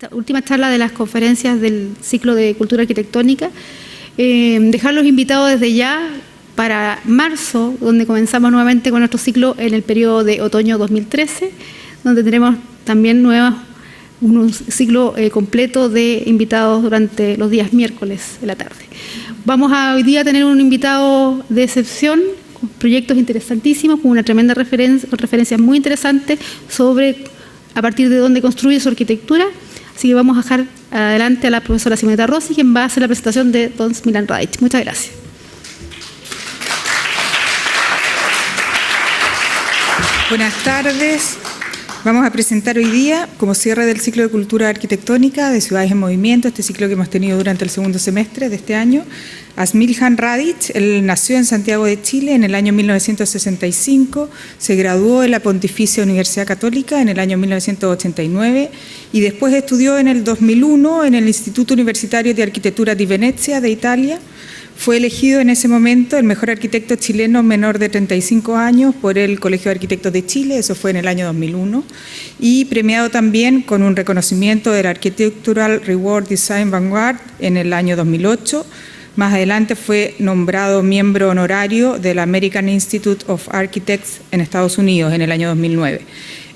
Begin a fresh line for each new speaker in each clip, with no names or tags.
esta última charla de las conferencias del ciclo de cultura arquitectónica, dejar los invitados desde ya para marzo, donde comenzamos nuevamente con nuestro ciclo en el periodo de otoño 2013, donde tenemos también un ciclo completo de invitados durante los días miércoles de la tarde. Vamos a hoy día tener un invitado de excepción, con proyectos interesantísimos, con una tremenda referencias muy interesantes sobre a partir de dónde construye su arquitectura. Así que vamos a dejar adelante a la profesora Simonetta Rossi, quien va a hacer la presentación de Don Milan Radić. Muchas gracias.
Buenas tardes. Vamos a presentar hoy día, como cierre del ciclo de cultura arquitectónica de Ciudades en Movimiento, este ciclo que hemos tenido durante el segundo semestre de este año, a Smiljan Radić. Él nació en Santiago de Chile en el año 1965, se graduó en la Pontificia Universidad Católica en el año 1989 y después estudió en el 2001 en el Instituto Universitario de Arquitectura di Venezia de Italia. Fue elegido en ese momento el mejor arquitecto chileno menor de 35 años por el Colegio de Arquitectos de Chile, eso fue en el año 2001, y premiado también con un reconocimiento del Architectural Reward Design Vanguard en el año 2008. Más adelante fue nombrado miembro honorario del American Institute of Architects en Estados Unidos en el año 2009.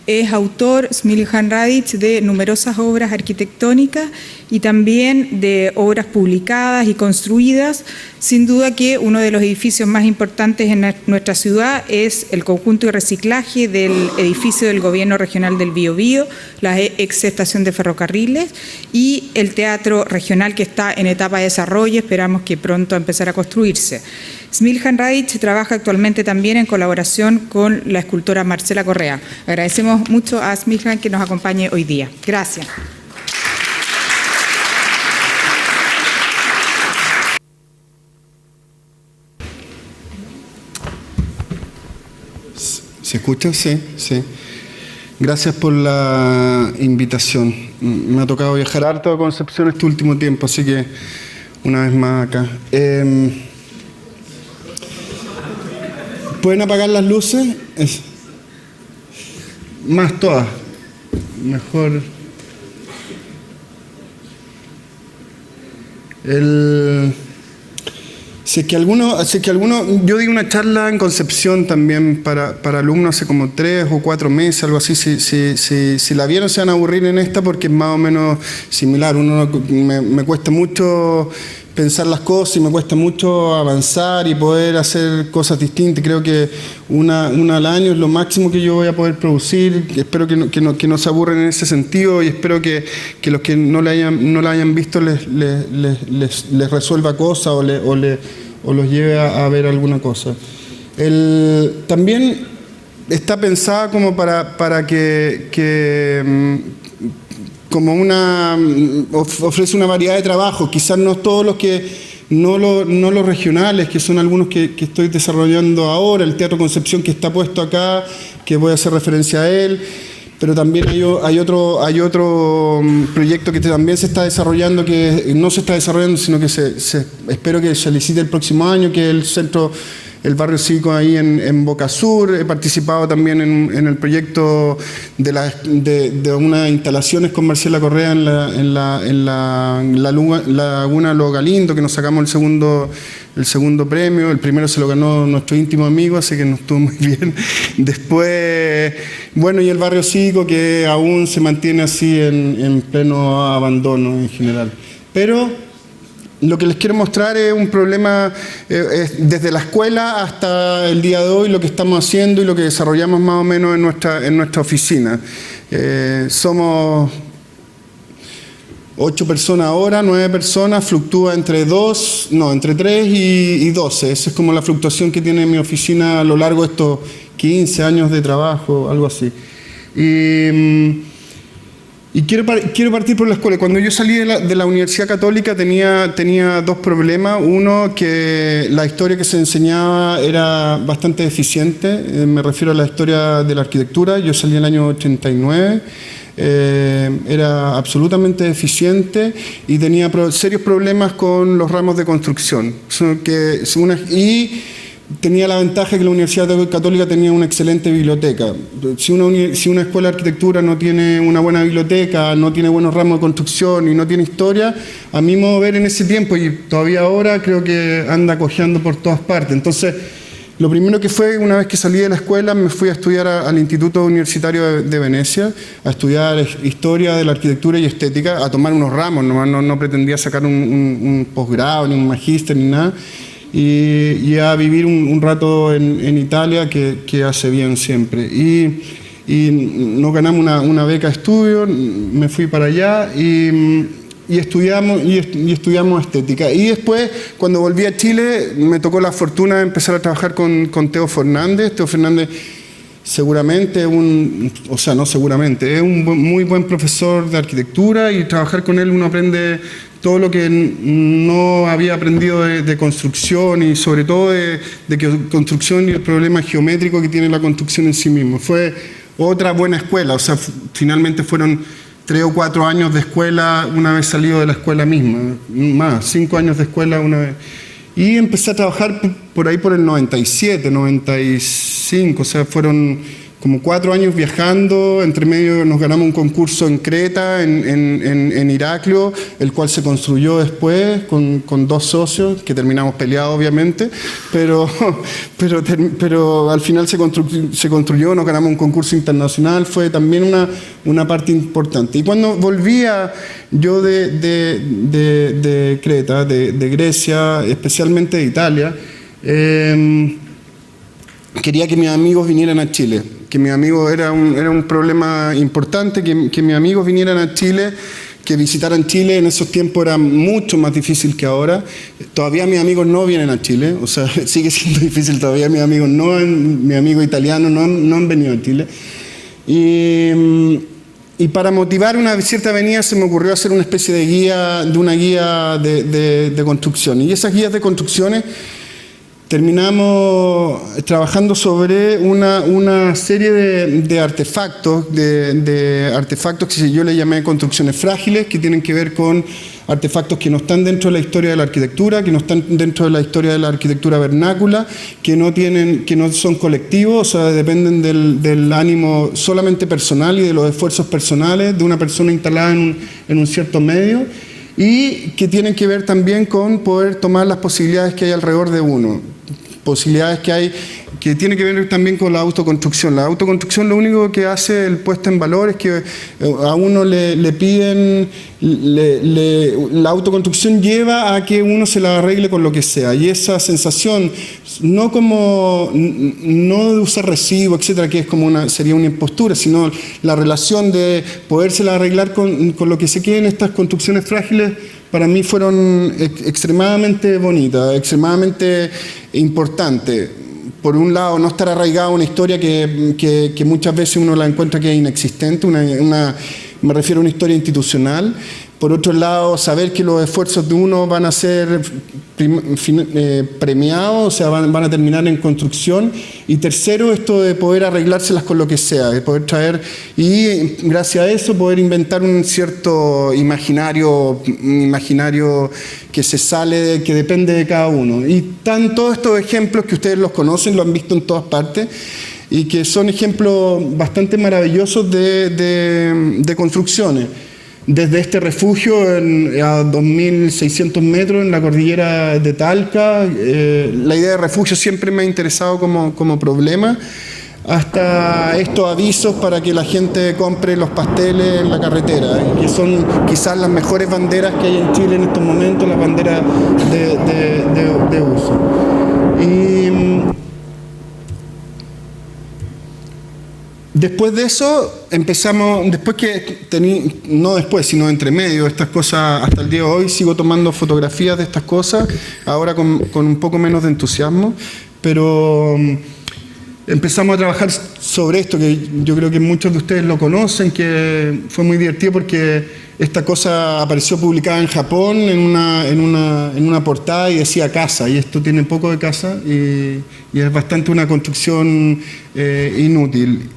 Es autor, Smiljan Radić, de numerosas obras arquitectónicas y también de obras publicadas y construidas. Sin duda que uno de los edificios más importantes en nuestra ciudad es el conjunto de reciclaje del edificio del Gobierno Regional del Biobío, la ex estación de ferrocarriles, y el Teatro Regional, que está en etapa de desarrollo, esperamos que pronto empezar a construirse. Smiljan Radić trabaja actualmente también en colaboración con la escultora Marcela Correa. Agradecemos mucho a Smiljan que nos acompañe hoy día. Gracias.
¿Se escucha? Sí, sí. Gracias por la invitación. Me ha tocado viajar harto a Concepción este último tiempo, así que una vez más acá. ¿Pueden apagar las luces? Más todas. Mejor. Si es que alguno, yo di una charla en Concepción también para alumnos hace como 3 o 4 meses, algo así. Si la vieron se van a aburrir en esta porque es más o menos similar. Me cuesta mucho pensar las cosas y me cuesta mucho avanzar y poder hacer cosas distintas. Creo que una al año es lo máximo que yo voy a poder producir. Espero que no se aburren en ese sentido y espero que los que no la hayan visto les resuelva cosas o los lleve a ver alguna cosa. También está pensada como para que como ofrece una variedad de trabajos, quizás no todos los que, no los regionales, que son algunos que estoy desarrollando ahora, el Teatro Concepción que está puesto acá, que voy a hacer referencia a él, pero también hay otro proyecto que también se está desarrollando, que no se está desarrollando, sino que espero que se licite el próximo año, que es el barrio cívico ahí en Boca Sur. He participado también en el proyecto de unas instalaciones con Marcela Correa en la Laguna Lo Galindo, que nos sacamos el segundo premio. El primero se lo ganó nuestro íntimo amigo, así que nos estuvo muy bien. Después, bueno, y el barrio cívico que aún se mantiene así en pleno abandono en general. Pero lo que les quiero mostrar es un problema desde la escuela hasta el día de hoy, lo que estamos haciendo y lo que desarrollamos más o menos en nuestra oficina. Somos 8 personas ahora, 9 personas, fluctúa entre 3 y 12. Esa es como la fluctuación que tiene mi oficina a lo largo de estos 15 años de trabajo, algo así. Y quiero partir por la escuela. Cuando yo salí de la Universidad Católica tenía 2 problemas. Uno, que la historia que se enseñaba era bastante deficiente. Me refiero a la historia de la arquitectura. Yo salí en el año 89. Era absolutamente deficiente y tenía serios problemas con los ramos de construcción. tenía la ventaja que la Universidad Católica tenía una excelente biblioteca. Si una escuela de arquitectura no tiene una buena biblioteca, no tiene buenos ramos de construcción y no tiene historia, a mi modo de ver en ese tiempo y todavía ahora creo que anda cojeando por todas partes. Entonces, lo primero que fue, una vez que salí de la escuela, me fui a estudiar al Instituto Universitario de Venecia, a estudiar historia de la arquitectura y estética, a tomar unos ramos, no pretendía sacar un posgrado, ni un magíster, ni nada. Y a vivir un rato en Italia, que hace bien siempre. Y nos ganamos una beca de estudio, me fui para allá y estudiamos estética. Y después, cuando volví a Chile, me tocó la fortuna de empezar a trabajar con Teo Fernández. Teo Fernández seguramente, es un muy buen profesor de arquitectura, y trabajar con él uno aprende todo lo que no había aprendido de construcción, y sobre todo de construcción y el problema geométrico que tiene la construcción en sí mismo. Fue otra buena escuela, o sea, finalmente fueron 3 o 4 años de escuela una vez salido de la escuela misma, más, 5 años de escuela una vez. Y empecé a trabajar por ahí por el 97, 95, o sea, fueron como 4 años viajando. Entre medio nos ganamos un concurso en Creta, en Heraclio, el cual se construyó después con 2 socios, que terminamos peleados obviamente, pero al final se construyó, nos ganamos un concurso internacional, fue también una parte importante. Y cuando volvía yo de Creta, de Grecia, especialmente de Italia, quería que mis amigos vinieran a Chile, que mis amigos era un problema importante, que mis amigos vinieran a Chile, que visitaran Chile. En esos tiempos era mucho más difícil que ahora. Todavía mis amigos no vienen a Chile, o sea, sigue siendo difícil todavía. Mis amigos italianos no han venido a Chile. Y para motivar una cierta venida se me ocurrió hacer una especie de una guía de construcción. Y esas guías de construcciones terminamos trabajando sobre una serie de artefactos, artefactos que yo le llamé construcciones frágiles, que tienen que ver con artefactos que no están dentro de la historia de la arquitectura, que no están dentro de la historia de la arquitectura vernácula, que no son colectivos, o sea, dependen del ánimo solamente personal y de los esfuerzos personales de una persona instalada en un cierto medio, y que tienen que ver también con poder tomar las posibilidades que hay alrededor de uno, posibilidades que tienen que ver también con la autoconstrucción. La autoconstrucción lo único que hace el puesto en valor es que a uno le piden, la autoconstrucción lleva a que uno se la arregle con lo que sea, y esa sensación, no de usar recibo, etcétera, que es como sería una impostura, sino la relación de podérsela arreglar con lo que se quede en estas construcciones frágiles, para mí fueron extremadamente bonitas, extremadamente importantes. Por un lado, no estar arraigado a una historia que muchas veces uno la encuentra que es inexistente, me refiero a una historia institucional. Por otro lado, saber que los esfuerzos de uno van a ser premiados, o sea, van a terminar en construcción. Y tercero, esto de poder arreglárselas con lo que sea, de poder traer, y gracias a eso poder inventar un cierto imaginario que se sale, que depende de cada uno. Y están todos estos ejemplos que ustedes los conocen, lo han visto en todas partes, y que son ejemplos bastante maravillosos de construcciones. Desde este refugio a 2.600 metros en la cordillera de Talca, la idea de refugio siempre me ha interesado como problema, hasta estos avisos para que la gente compre los pasteles en la carretera, que son quizás las mejores banderas que hay en Chile en estos momentos, las banderas de uso. Después de eso, empezamos, sino entre medio, estas cosas, hasta el día de hoy sigo tomando fotografías de estas cosas, ahora con un poco menos de entusiasmo, pero empezamos a trabajar sobre esto, que yo creo que muchos de ustedes lo conocen, que fue muy divertido porque esta cosa apareció publicada en Japón en una portada y decía casa, y esto tiene poco de casa y es bastante una construcción inútil.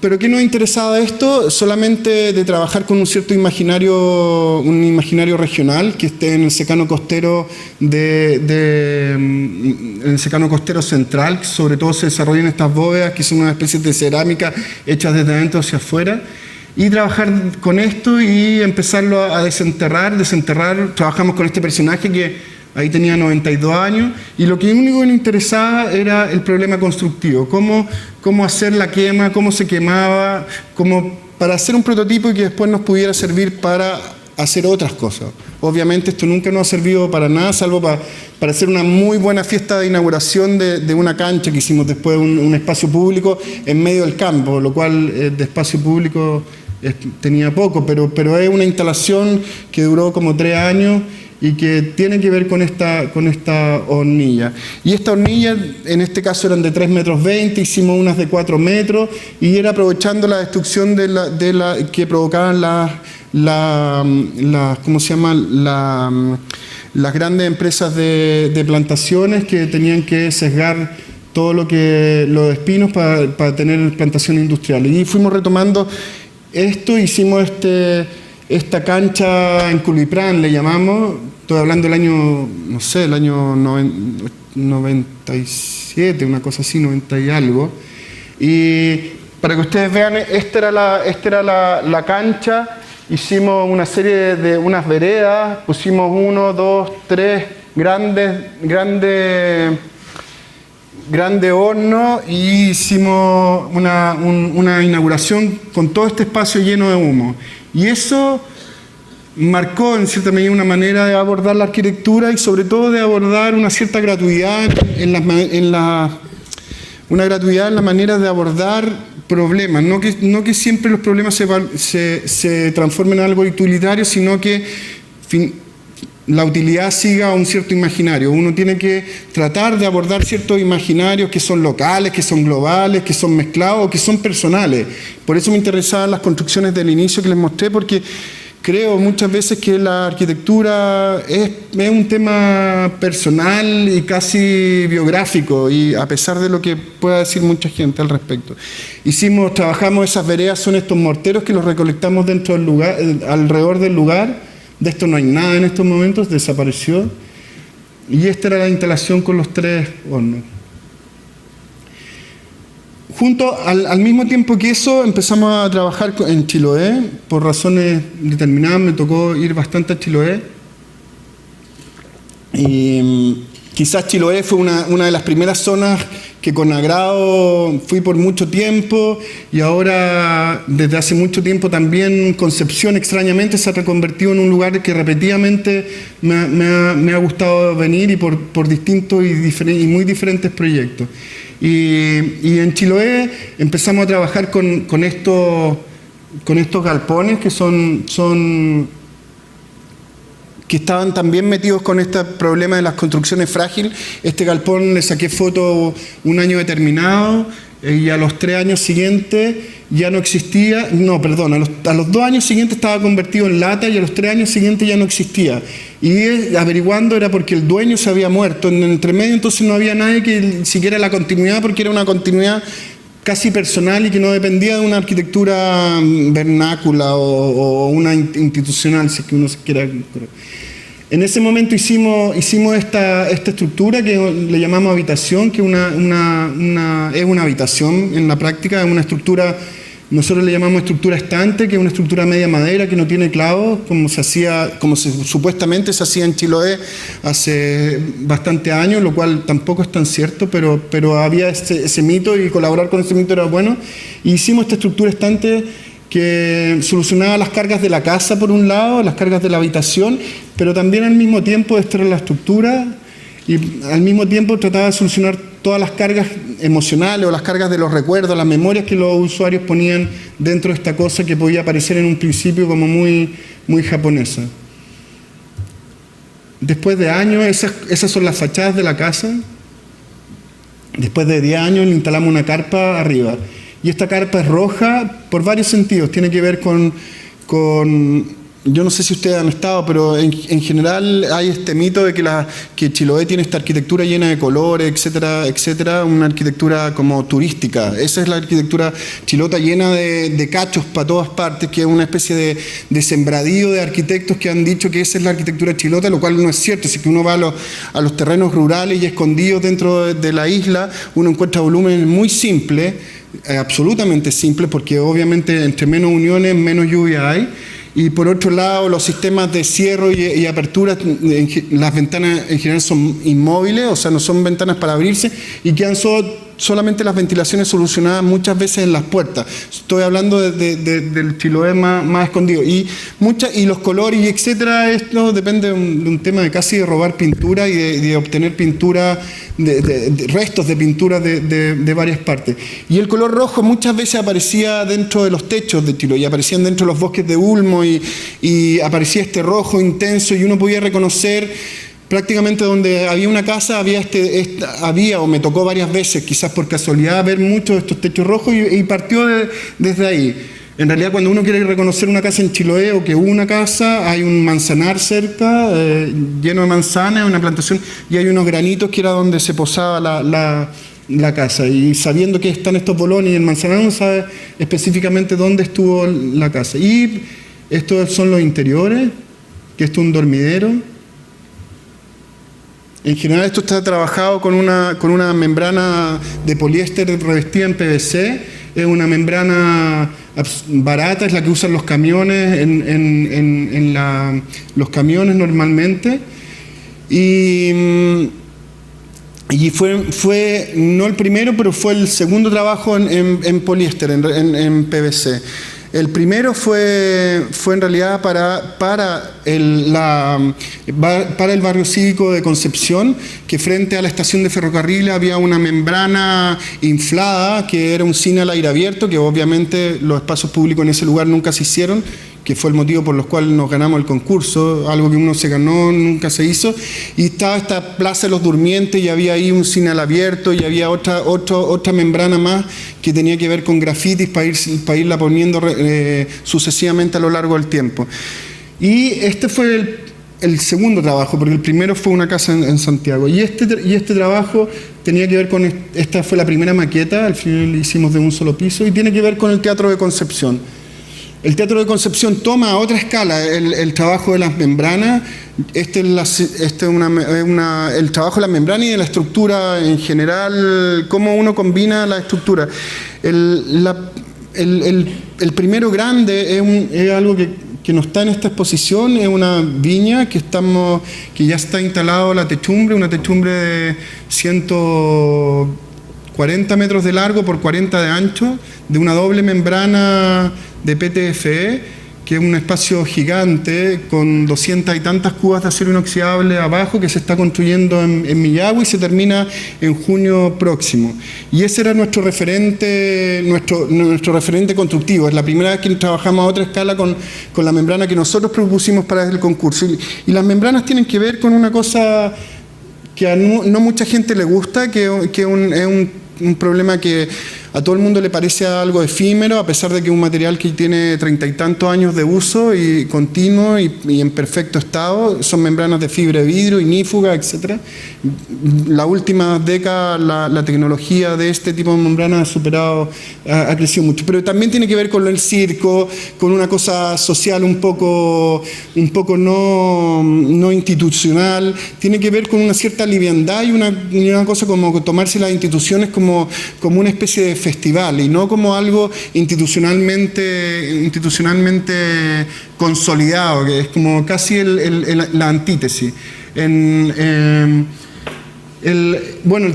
pero ¿qué nos interesaba esto? Solamente de trabajar con un cierto imaginario regional que esté en el secano costero en el secano costero central, que sobre todo se desarrollan estas bóvedas que son unas especies de cerámica hechas desde adentro hacia afuera, y trabajar con esto y empezarlo a desenterrar. Trabajamos con este personaje que ahí tenía 92 años, y lo único que nos interesaba era el problema constructivo, cómo hacer la quema, cómo se quemaba, para hacer un prototipo y que después nos pudiera servir para hacer otras cosas. Obviamente esto nunca nos ha servido para nada, salvo para hacer una muy buena fiesta de inauguración de una cancha que hicimos después, un espacio público en medio del campo, lo cual de espacio público tenía poco, pero es una instalación que duró como 3 años, y que tiene que ver con esta hornilla. Y esta hornilla, en este caso eran de 3,20 metros, hicimos unas de 4 metros, y era aprovechando la destrucción que provocaban ¿cómo se llama? Las grandes empresas de plantaciones que tenían que sesgar todo los espinos para tener plantaciones industriales. Y fuimos retomando esto, hicimos esta cancha en Culiprán, le llamamos, estoy hablando del año, no sé, el año 97, una cosa así, 90 y algo. Y para que ustedes vean, esta era la cancha. Hicimos una serie de unas veredas, pusimos 1, 2, 3 grande horno, y hicimos una inauguración con todo este espacio lleno de humo. Y eso marcó en cierta medida una manera de abordar la arquitectura, y sobre todo de abordar una cierta gratuidad en la manera de abordar problemas. No que siempre los problemas se transformen en algo utilitario, sino que la utilidad siga un cierto imaginario. Uno tiene que tratar de abordar ciertos imaginarios que son locales, que son globales, que son mezclados, que son personales. Por eso me interesaban las construcciones del inicio que les mostré, porque creo muchas veces que la arquitectura es un tema personal y casi biográfico, y a pesar de lo que pueda decir mucha gente al respecto. Trabajamos esas veredas, son estos morteros que los recolectamos dentro del lugar, alrededor del lugar. De esto no hay nada en estos momentos, desapareció. Y esta era la instalación con los 3 hornos. Al mismo tiempo que eso, empezamos a trabajar en Chiloé. Por razones determinadas me tocó ir bastante a Chiloé. Y quizás Chiloé fue una de las primeras zonas que con agrado fui por mucho tiempo, y ahora desde hace mucho tiempo también Concepción extrañamente se ha reconvertido en un lugar que repetidamente me ha gustado venir, y por distintos y muy diferentes proyectos. Y en Chiloé empezamos a trabajar con estos galpones que estaban también metidos con este problema de las construcciones frágiles. Este galpón le saqué foto un año determinado, y a los 3 años siguientes ya no existía, a los 2 años siguientes estaba convertido en lata, y a los 3 años siguientes ya no existía. Y averiguando era porque el dueño se había muerto en el entremedio, entonces no había nadie que siguiera la continuidad, porque era una continuidad casi personal y que no dependía de una arquitectura vernácula o una institucional, si es que uno se quiera. En ese momento hicimos esta estructura que le llamamos habitación, que es una habitación en la práctica, es una estructura, nosotros le llamamos estructura estante, que es una estructura media madera que no tiene clavos, supuestamente se hacía en Chiloé hace bastante años, lo cual tampoco es tan cierto, pero había ese mito, y colaborar con ese mito era bueno. Y hicimos esta estructura estante que solucionaba las cargas de la casa por un lado, las cargas de la habitación, pero también al mismo tiempo esta era la estructura, y al mismo tiempo trataba de solucionar todas las cargas emocionales o las cargas de los recuerdos, las memorias que los usuarios ponían dentro de esta cosa que podía parecer en un principio como muy, muy japonesa. Después de años, esas son las fachadas de la casa. Después de 10 años le instalamos una carpa arriba. Y esta carpa es roja por varios sentidos. Tiene que ver con yo no sé si ustedes han estado, pero en general hay este mito de que Chiloé tiene esta arquitectura llena de colores, etcétera, etcétera, una arquitectura como turística. Esa es la arquitectura chilota, llena de cachos para todas partes, que es una especie de sembradío de arquitectos que han dicho que esa es la arquitectura chilota, lo cual no es cierto. Si que uno va a los terrenos rurales y escondidos dentro de la isla, uno encuentra volúmenes muy simples, absolutamente simples, porque obviamente entre menos uniones, menos lluvia hay. Y por otro lado, los sistemas de cierre y apertura, las ventanas en general son inmóviles, o sea, no son ventanas para abrirse, y quedan solamente las ventilaciones solucionadas muchas veces en las puertas. Estoy hablando del Chiloé más escondido. Y los colores y etcétera, esto depende de un tema de casi de robar pintura y de obtener pintura, de restos de pintura de varias partes. Y el color rojo muchas veces aparecía dentro de los techos de Chiloé, y aparecían dentro de los bosques de ulmo, y aparecía este rojo intenso, y uno podía reconocer prácticamente donde había una casa, había o me tocó varias veces, quizás por casualidad, ver muchos de estos techos rojos, y partió desde ahí. En realidad, cuando uno quiere reconocer una casa en Chiloé o que hubo una casa, hay un manzanar cerca, lleno de manzanas, una plantación, y hay unos granitos que era donde se posaba la casa. Y sabiendo que están estos bolones y el manzanar, uno sabe específicamente dónde estuvo la casa. Y estos son los interiores, que esto es un dormidero. En general esto está trabajado con una membrana de poliéster revestida en PVC. Es una membrana barata, es la que usan los camiones los camiones normalmente. Y fue no el primero, pero fue el segundo trabajo en poliéster, en PVC. El primero fue en realidad para el barrio cívico de Concepción, que frente a la estación de ferrocarril había una membrana inflada que era un cine al aire abierto, que obviamente los espacios públicos en ese lugar nunca se hicieron, que fue el motivo por el cual nos ganamos el concurso, algo que uno se ganó, nunca se hizo. Y estaba esta Plaza de los Durmientes, y había ahí un cine al abierto, y había otra membrana más que tenía que ver con grafitis para irla poniendo sucesivamente a lo largo del tiempo. Y este fue el segundo trabajo, porque el primero fue una casa en Santiago. Y este trabajo tenía que ver con, esta fue la primera maqueta, al final la hicimos de un solo piso, y tiene que ver con el Teatro de Concepción. El Teatro de Concepción toma a otra escala el trabajo de las membranas. El trabajo de las membranas y de la estructura en general, cómo uno combina la estructura. El primero grande es algo que no está en esta exposición, es una viña que ya está instalado la techumbre, una techumbre de 140 metros de largo por 40 de ancho, de una doble membrana de PTFE, que es un espacio gigante con 200 y tantas cubas de acero inoxidable abajo, que se está construyendo en Millagua y se termina en junio próximo. Y ese era nuestro referente constructivo. Es la primera vez que trabajamos a otra escala con la membrana que nosotros propusimos para el concurso. Y las membranas tienen que ver con una cosa que a no mucha gente le gusta, que es un problema que a todo el mundo le parece algo efímero, a pesar de que es un material que tiene 30 y tantos años de uso y continuo y en perfecto estado. Son membranas de fibra de vidrio, ignífuga, etc. La última década la tecnología de este tipo de membranas ha crecido mucho. Pero también tiene que ver con el circo, con una cosa social un poco no institucional. Tiene que ver con una cierta liviandad y una cosa como tomarse las instituciones como una especie de festival y no como algo institucionalmente consolidado, que es como casi la antítesis. El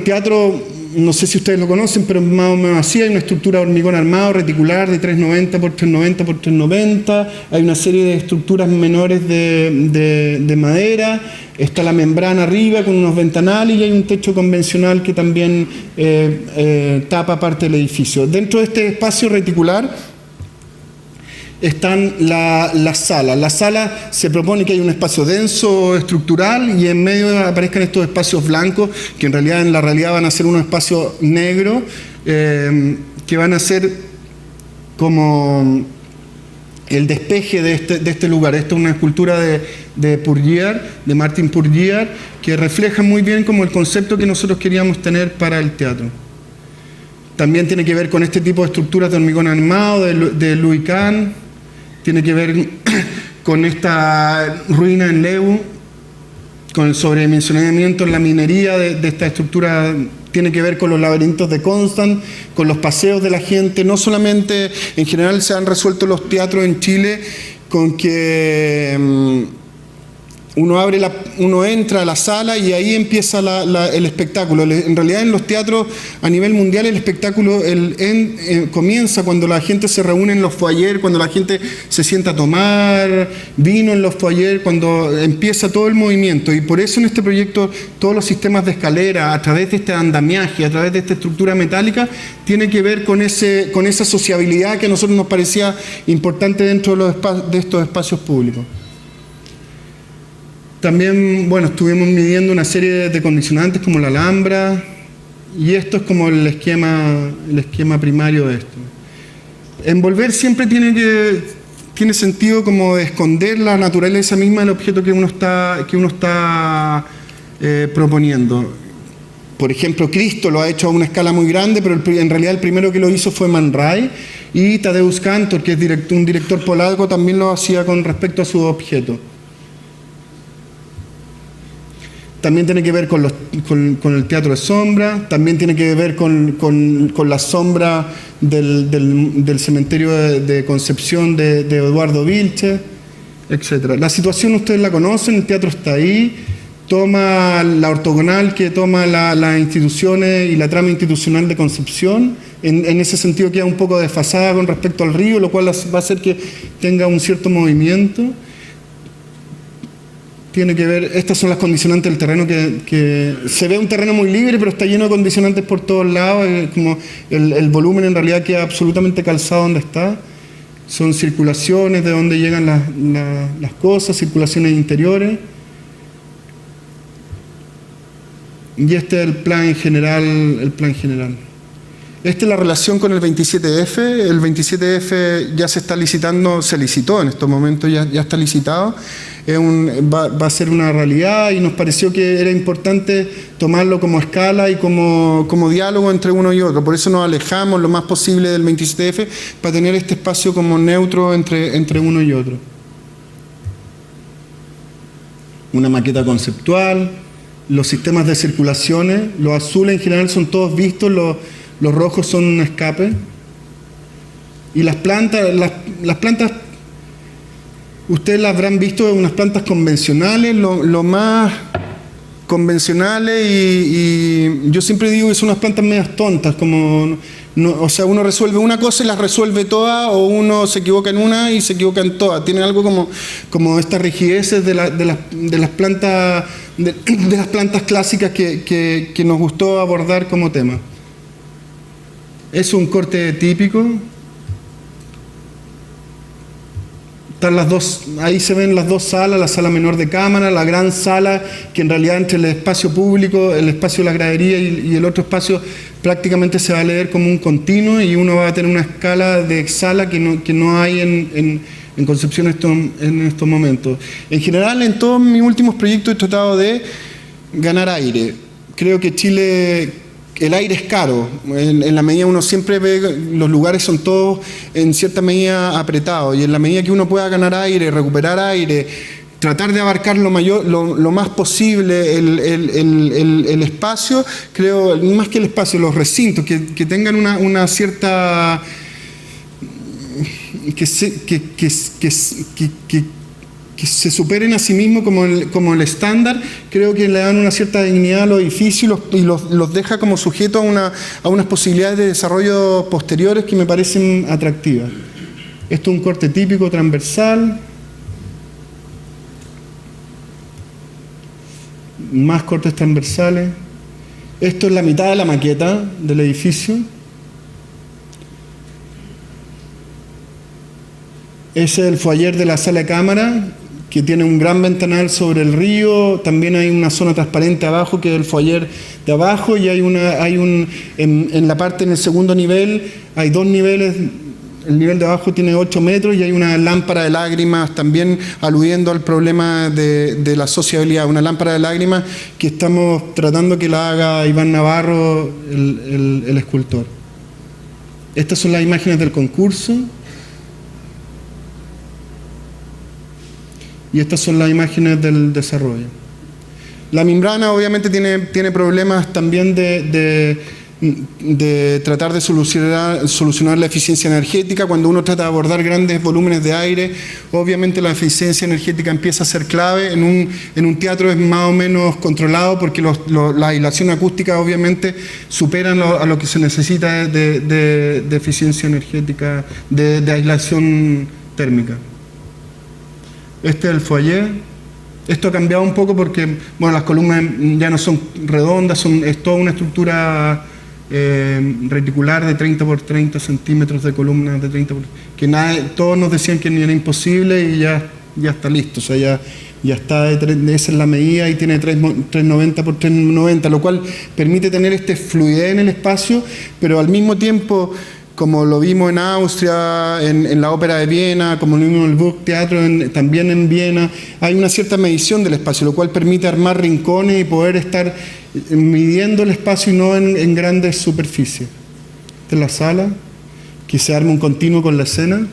teatro, no sé si ustedes lo conocen, pero más o menos así, hay una estructura de hormigón armado reticular de 390 por 390 por 390, hay una serie de estructuras menores de madera, está la membrana arriba con unos ventanales y hay un techo convencional que también tapa parte del edificio. Dentro de este espacio reticular están las salas. Las salas se propone que hay un espacio denso estructural y en medio aparezcan estos espacios blancos que en la realidad van a ser unos espacios negros que van a ser como el despeje de este lugar. Esta es una escultura de Puryear, de Martin Puryear, que refleja muy bien como el concepto que nosotros queríamos tener para el teatro. También tiene que ver con este tipo de estructuras de hormigón armado de Louis Kahn, tiene que ver con esta ruina en Lebu, con el sobredimensionamiento en la minería de esta estructura. Tiene que ver con los laberintos de Constant, con los paseos de la gente. No solamente, en general se han resuelto los teatros en Chile con que uno entra a la sala y ahí empieza el espectáculo. En realidad en los teatros a nivel mundial el espectáculo comienza cuando la gente se reúne en los foyer, cuando la gente se sienta a tomar vino en los foyer, cuando empieza todo el movimiento. Y por eso en este proyecto todos los sistemas de escalera, a través de este andamiaje, a través de esta estructura metálica, tiene que ver con esa sociabilidad que a nosotros nos parecía importante dentro de estos espacios públicos. También, bueno, estuvimos midiendo una serie de condicionantes como la alhambra, y esto es como el esquema primario de esto. Envolver siempre tiene sentido como de esconder la naturaleza misma del objeto que uno está proponiendo. Por ejemplo, Cristo lo ha hecho a una escala muy grande, pero en realidad el primero que lo hizo fue Man Ray, y Tadeusz Kantor, que es un director polaco, también lo hacía con respecto a sus objetos. También tiene que ver con el teatro de sombra, también tiene que ver con la sombra del cementerio de Concepción de Eduardo Vilches, etc. La situación ustedes la conocen, el teatro está ahí, toma la ortogonal que toma las instituciones y la trama institucional de Concepción. En ese sentido queda un poco desfasada con respecto al río, lo cual va a hacer que tenga un cierto movimiento. Tiene que ver, estas son las condicionantes del terreno, que se ve un terreno muy libre, pero está lleno de condicionantes por todos lados, como el volumen en realidad queda absolutamente calzado donde está. Son circulaciones de donde llegan las cosas, circulaciones interiores. Y este es el plan general. Esta es la relación con el 27F. El 27F ya se está licitando, se licitó en estos momentos, ya está licitado. Va a ser una realidad, y nos pareció que era importante tomarlo como escala y como diálogo entre uno y otro. Por eso nos alejamos lo más posible del 27F, para tener este espacio como neutro entre uno y otro. Una maqueta conceptual, los sistemas de circulaciones, los azules en general son todos vistos, los rojos son un escape. Y las plantas, ustedes las habrán visto, unas plantas convencionales, lo más convencionales, y yo siempre digo que son unas plantas medias tontas, o sea, uno resuelve una cosa y las resuelve todas, o uno se equivoca en una y se equivoca en todas. Tienen algo como estas rigideces de las plantas clásicas que nos gustó abordar como tema. Es un corte típico. Están las dos, ahí se ven las dos salas, la sala menor de cámara, la gran sala, que en realidad entre el espacio público, el espacio de la gradería y el otro espacio prácticamente se va a leer como un continuo, y uno va a tener una escala de sala que no hay en Concepción en estos momentos. En general, en todos mis últimos proyectos he tratado de ganar aire. Creo que Chile, el aire es caro, en la medida uno siempre ve, los lugares son todos en cierta medida apretados, y en la medida que uno pueda ganar aire, recuperar aire, tratar de abarcar lo más posible el espacio, creo, más que el espacio, los recintos, que tengan una cierta... que se superen a sí mismos como el estándar, creo que le dan una cierta dignidad a los edificios y los deja como sujetos a unas posibilidades de desarrollo posteriores que me parecen atractivas. Esto es un corte típico transversal. Más cortes transversales. Esto es la mitad de la maqueta del edificio. Ese es el foyer de la sala de cámara, que tiene un gran ventanal sobre el río. También hay una zona transparente abajo, que es el foyer de abajo, y en la parte, en el segundo nivel, hay dos niveles el nivel de abajo tiene 8 metros y hay una lámpara de lágrimas, también aludiendo al problema de la sociabilidad, una lámpara de lágrimas que estamos tratando que la haga Iván Navarro, el escultor. Estas son las imágenes del concurso. Y estas son las imágenes del desarrollo. La membrana obviamente tiene problemas también de tratar de solucionar la eficiencia energética. Cuando uno trata de abordar grandes volúmenes de aire, obviamente la eficiencia energética empieza a ser clave. En un teatro es más o menos controlado porque la aislación acústica obviamente superan a lo que se necesita de eficiencia energética, de aislación térmica. Este es el foyer. Esto ha cambiado un poco porque, bueno, las columnas ya no son redondas, es toda una estructura reticular de 30 por 30 centímetros de columnas de 30 por... que todos nos decían que era imposible y ya está listo, o sea, ya está, esa es la medida y tiene 390 por 390, lo cual permite tener fluidez en el espacio, pero al mismo tiempo, como lo vimos en Austria, en la Ópera de Viena, como lo vimos en el Burgtheater, también en Viena, hay una cierta medición del espacio, lo cual permite armar rincones y poder estar midiendo el espacio y no en grandes superficies. Esta es la sala, que se arma un continuo con la escena.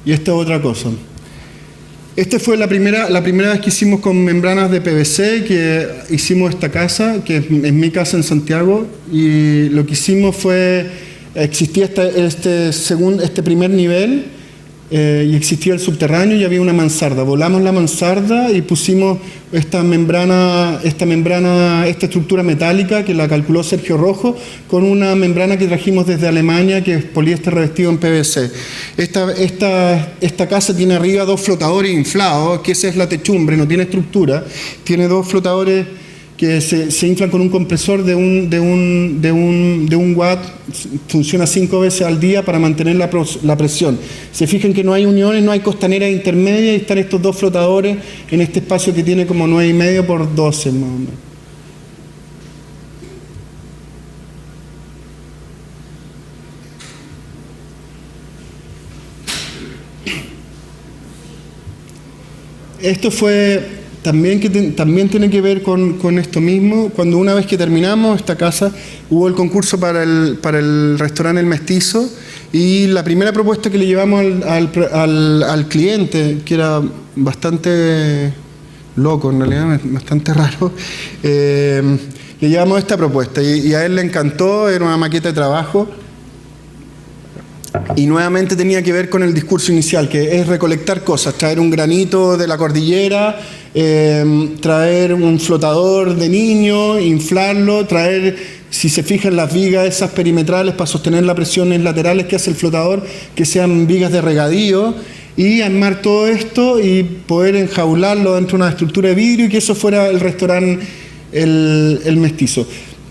Y esta es otra cosa. Esta fue la primera vez que hicimos con membranas de PVC, que hicimos esta casa, que es mi casa en Santiago, y lo que hicimos fue, existía este primer nivel, y existía el subterráneo y había una mansarda. Volamos la mansarda y pusimos esta estructura metálica que la calculó Sergio Rojo, con una membrana que trajimos desde Alemania, que es poliéster revestido en PVC. Esta casa tiene arriba 2 flotadores inflados, que esa es la techumbre, no tiene estructura, tiene 2 flotadores que se inflan con un compresor de un watt, funciona 5 veces al día para mantener la presión. Se fijan que no hay uniones, no hay costaneras intermedias, y están estos 2 flotadores en este espacio que tiene como 9,5 por 12 más o menos. Esto fue... También tiene que ver con esto mismo. Cuando una vez que terminamos esta casa, hubo el concurso para el restaurante El Mestizo, y la primera propuesta que le llevamos al cliente, que era bastante loco, en realidad, bastante raro, le llevamos esta propuesta y a él le encantó. Era una maqueta de trabajo. Y nuevamente tenía que ver con el discurso inicial, que es recolectar cosas, traer un granito de la cordillera, traer un flotador de niño, inflarlo, traer, si se fijan, las vigas esas perimetrales para sostener las presiones laterales que hace el flotador, que sean vigas de regadío, y armar todo esto y poder enjaularlo dentro de una estructura de vidrio y que eso fuera el restaurante el Mestizo.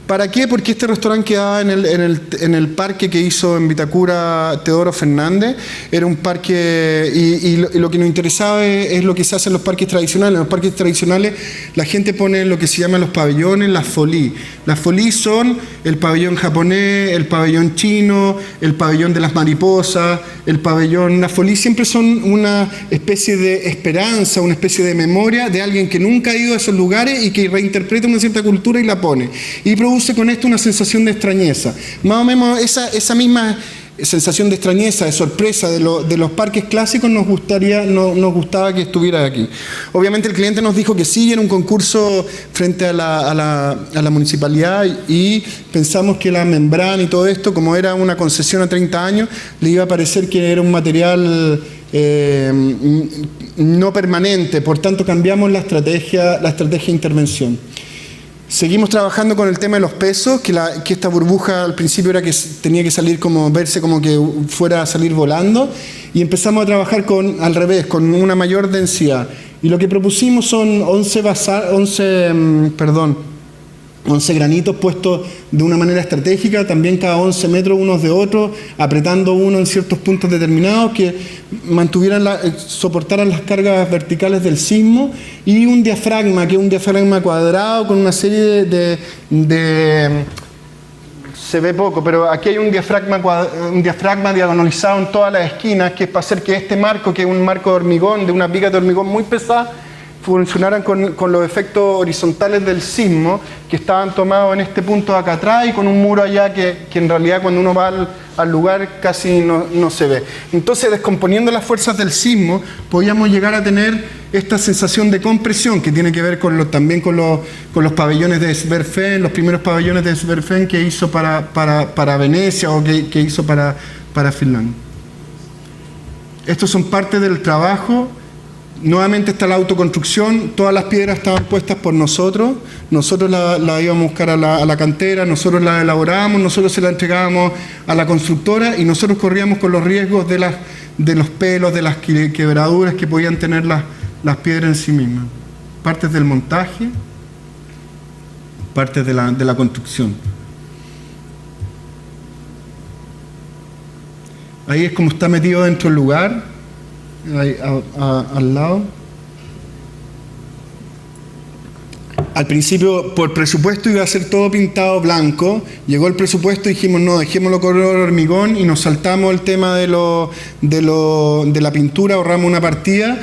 ¿Para qué? Porque este restaurante quedaba en el parque que hizo en Vitacura Teodoro Fernández. Era un parque, y lo que nos interesaba es lo que se hace en los parques tradicionales. En los parques tradicionales la gente pone lo que se llaman los pabellones, las folís. Las folís son el pabellón japonés, el pabellón chino, el pabellón de las mariposas, el pabellón... Las folís siempre son una especie de esperanza, una especie de memoria de alguien que nunca ha ido a esos lugares y que reinterpreta una cierta cultura y la pone. Y produce con esto una sensación de extrañeza. Más o menos esa misma sensación de extrañeza, de sorpresa de los parques clásicos nos gustaba que estuviera aquí. Obviamente el cliente nos dijo que sí, era un concurso frente a la municipalidad, y pensamos que la membrana y todo esto, como era una concesión a 30 años, le iba a parecer que era un material no permanente, por tanto cambiamos la estrategia de intervención. Seguimos trabajando con el tema de los pesos, que esta burbuja al principio era que tenía que salir verse como que fuera a salir volando, y empezamos a trabajar al revés, con una mayor densidad. Y lo que propusimos son 11 granitos puestos de una manera estratégica, también cada 11 metros unos de otros, apretando uno en ciertos puntos determinados que soportaran las cargas verticales del sismo, y un diafragma, que es un diafragma cuadrado con una serie de se ve poco, pero aquí hay un diafragma diagonalizado en todas las esquinas, que es para hacer que este marco, que es un marco de hormigón, de unas vigas de hormigón muy pesadas, funcionaran con los efectos horizontales del sismo, que estaban tomados en este punto de acá atrás y con un muro allá que en realidad cuando uno va al lugar casi no se ve. Entonces, descomponiendo las fuerzas del sismo, podíamos llegar a tener esta sensación de compresión que tiene que ver también con los pabellones de Sverfen, los primeros pabellones de Sverfen que hizo para Venecia o que hizo para Finlandia. Estos son parte del trabajo. Nuevamente está la autoconstrucción, todas las piedras estaban puestas por nosotros la íbamos a buscar a la cantera, nosotros la elaborábamos, nosotros se la entregábamos a la constructora y nosotros corríamos con los riesgos de los pelos, de las quebraduras que podían tener las piedras en sí mismas. Partes del montaje, partes de la construcción. Ahí es como está metido dentro del lugar. Ahí, al lado. Al principio, por presupuesto, iba a ser todo pintado blanco. Llegó el presupuesto y dijimos, no, dejémoslo color hormigón, y nos saltamos el tema de la pintura, ahorramos una partida.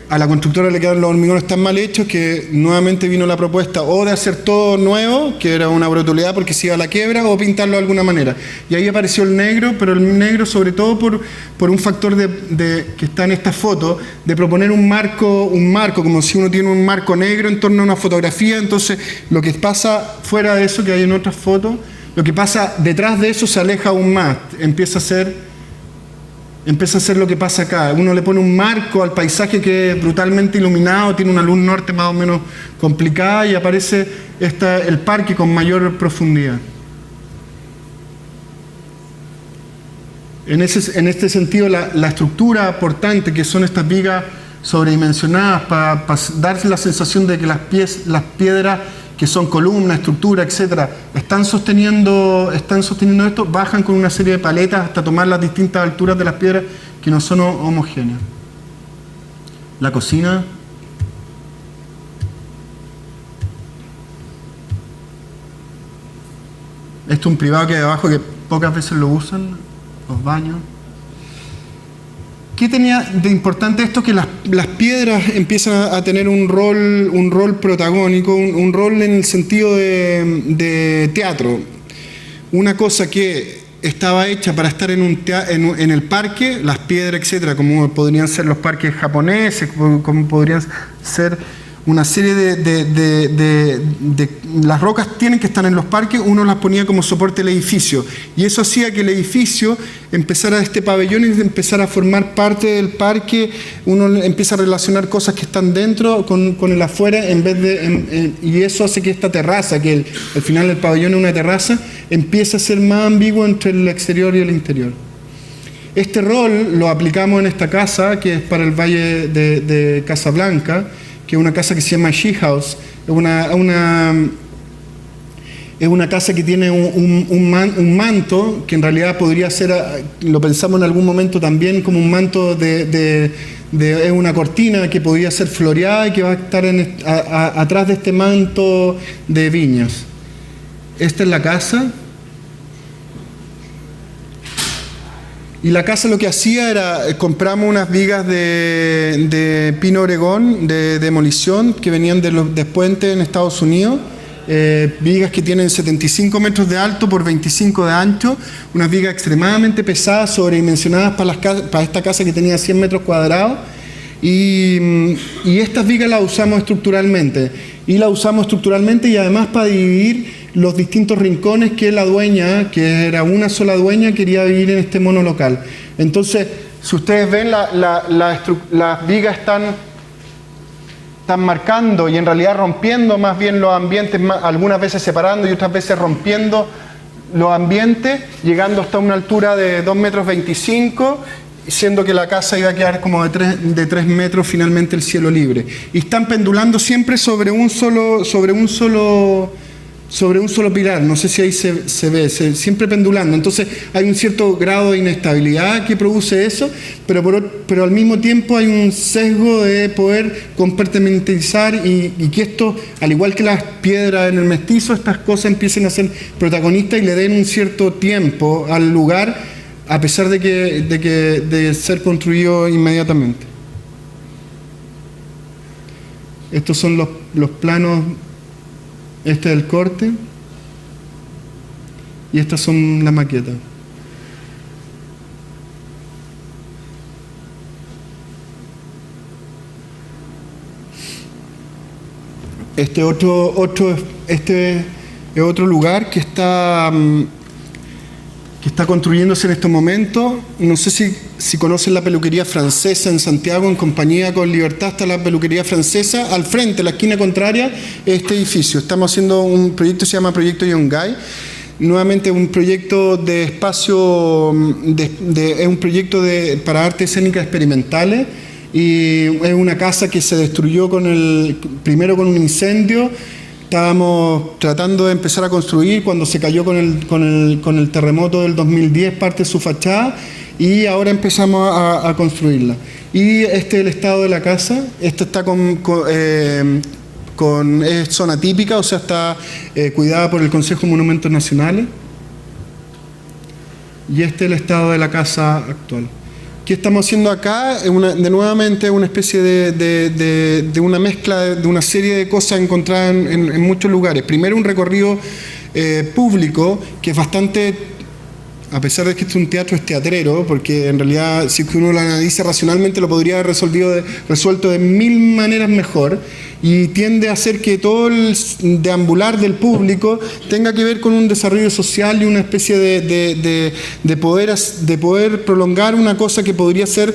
A la constructora le quedaron los hormigones tan mal hechos que nuevamente vino la propuesta o de hacer todo nuevo, que era una brutalidad porque se iba a la quiebra, o pintarlo de alguna manera. Y ahí apareció el negro, pero el negro sobre todo por un factor que está en esta foto, de proponer un marco, como si uno tiene un marco negro en torno a una fotografía. Entonces lo que pasa fuera de eso, que hay en otras fotos, lo que pasa detrás de eso se aleja aún más, empieza a ser lo que pasa acá. Uno le pone un marco al paisaje que es brutalmente iluminado, tiene una luz norte más o menos complicada y aparece el parque con mayor profundidad. En este sentido, la estructura portante, que son estas vigas sobredimensionadas para darse la sensación de que las piedras, que son columnas, estructura, etcétera, están sosteniendo esto, bajan con una serie de paletas hasta tomar las distintas alturas de las piedras que no son homogéneas. La cocina. Esto es un privado que hay abajo que pocas veces lo usan, los baños. ¿Qué tenía de importante esto? Que las piedras empiezan a tener un rol protagónico, un rol en el sentido de teatro. Una cosa que estaba hecha para estar en el parque, las piedras, etcétera, como podrían ser los parques japoneses, como podrían ser una serie las rocas tienen que estar en los parques, uno las ponía como soporte del edificio, y eso hacía que el edificio empezara, este pabellón, y empezara a formar parte del parque. Uno empieza a relacionar cosas que están dentro con el afuera, y eso hace que esta terraza, que al final el pabellón es una terraza, empiece a ser más ambiguo entre el exterior y el interior. Este rol lo aplicamos en esta casa, que es para el Valle de Casablanca, que es una casa que se llama She House. Es una casa que tiene un manto, que en realidad podría ser, lo pensamos en algún momento también como un manto es una cortina que podría ser floreada y que va a estar atrás de este manto de viñas. Esta es la casa. Y la casa lo que hacía era, compramos unas vigas de pino oregón, de demolición, que venían de puentes en Estados Unidos, vigas que tienen 75 metros de alto por 25 de ancho, unas vigas extremadamente pesadas, sobredimensionadas para esta casa que tenía 100 metros cuadrados, y estas vigas las usamos estructuralmente, y además para dividir los distintos rincones que la dueña, que era una sola dueña, quería vivir en este mono local. Entonces, si ustedes ven, las vigas están marcando y en realidad rompiendo más bien los ambientes, algunas veces separando y otras veces rompiendo los ambientes, llegando hasta una altura de 2,25 metros, siendo que la casa iba a quedar como de 3 metros finalmente el cielo libre. Y están pendulando siempre sobre un solo sobre un solo pilar, no sé si ahí se ve, siempre pendulando. Entonces hay un cierto grado de inestabilidad que produce eso, pero al mismo tiempo hay un sesgo de poder compartimentalizar y que esto, al igual que las piedras en el mestizo, estas cosas empiecen a ser protagonistas y le den un cierto tiempo al lugar, a pesar de ser construido inmediatamente. Estos son los planos. Este es el corte y estas son las maquetas. Este es otro lugar que está construyéndose en estos momentos. No sé si conocen la peluquería francesa en Santiago, en compañía con Libertad está la peluquería francesa. Al frente, la esquina contraria, este edificio. Estamos haciendo un proyecto que se llama Proyecto Yungay. Nuevamente un proyecto de espacio, es un proyecto para artes escénicas experimentales. Y es una casa que se destruyó primero con un incendio. Estábamos tratando de empezar a construir cuando se cayó con el terremoto del 2010 parte de su fachada y ahora empezamos a construirla. Y este es el estado de la casa. Esta está es zona típica, o sea, está cuidada por el Consejo de Monumentos Nacionales. Y este es el estado de la casa actual. ¿Qué estamos haciendo acá? Nuevamente una especie de una mezcla de una serie de cosas encontradas en muchos lugares. Primero un recorrido público que es bastante, a pesar de que este es un teatro, es teatrero, porque en realidad si uno lo analiza racionalmente lo podría haber resuelto de mil maneras mejor, y tiende a hacer que todo el deambular del público tenga que ver con un desarrollo social y una especie de poder prolongar una cosa que podría ser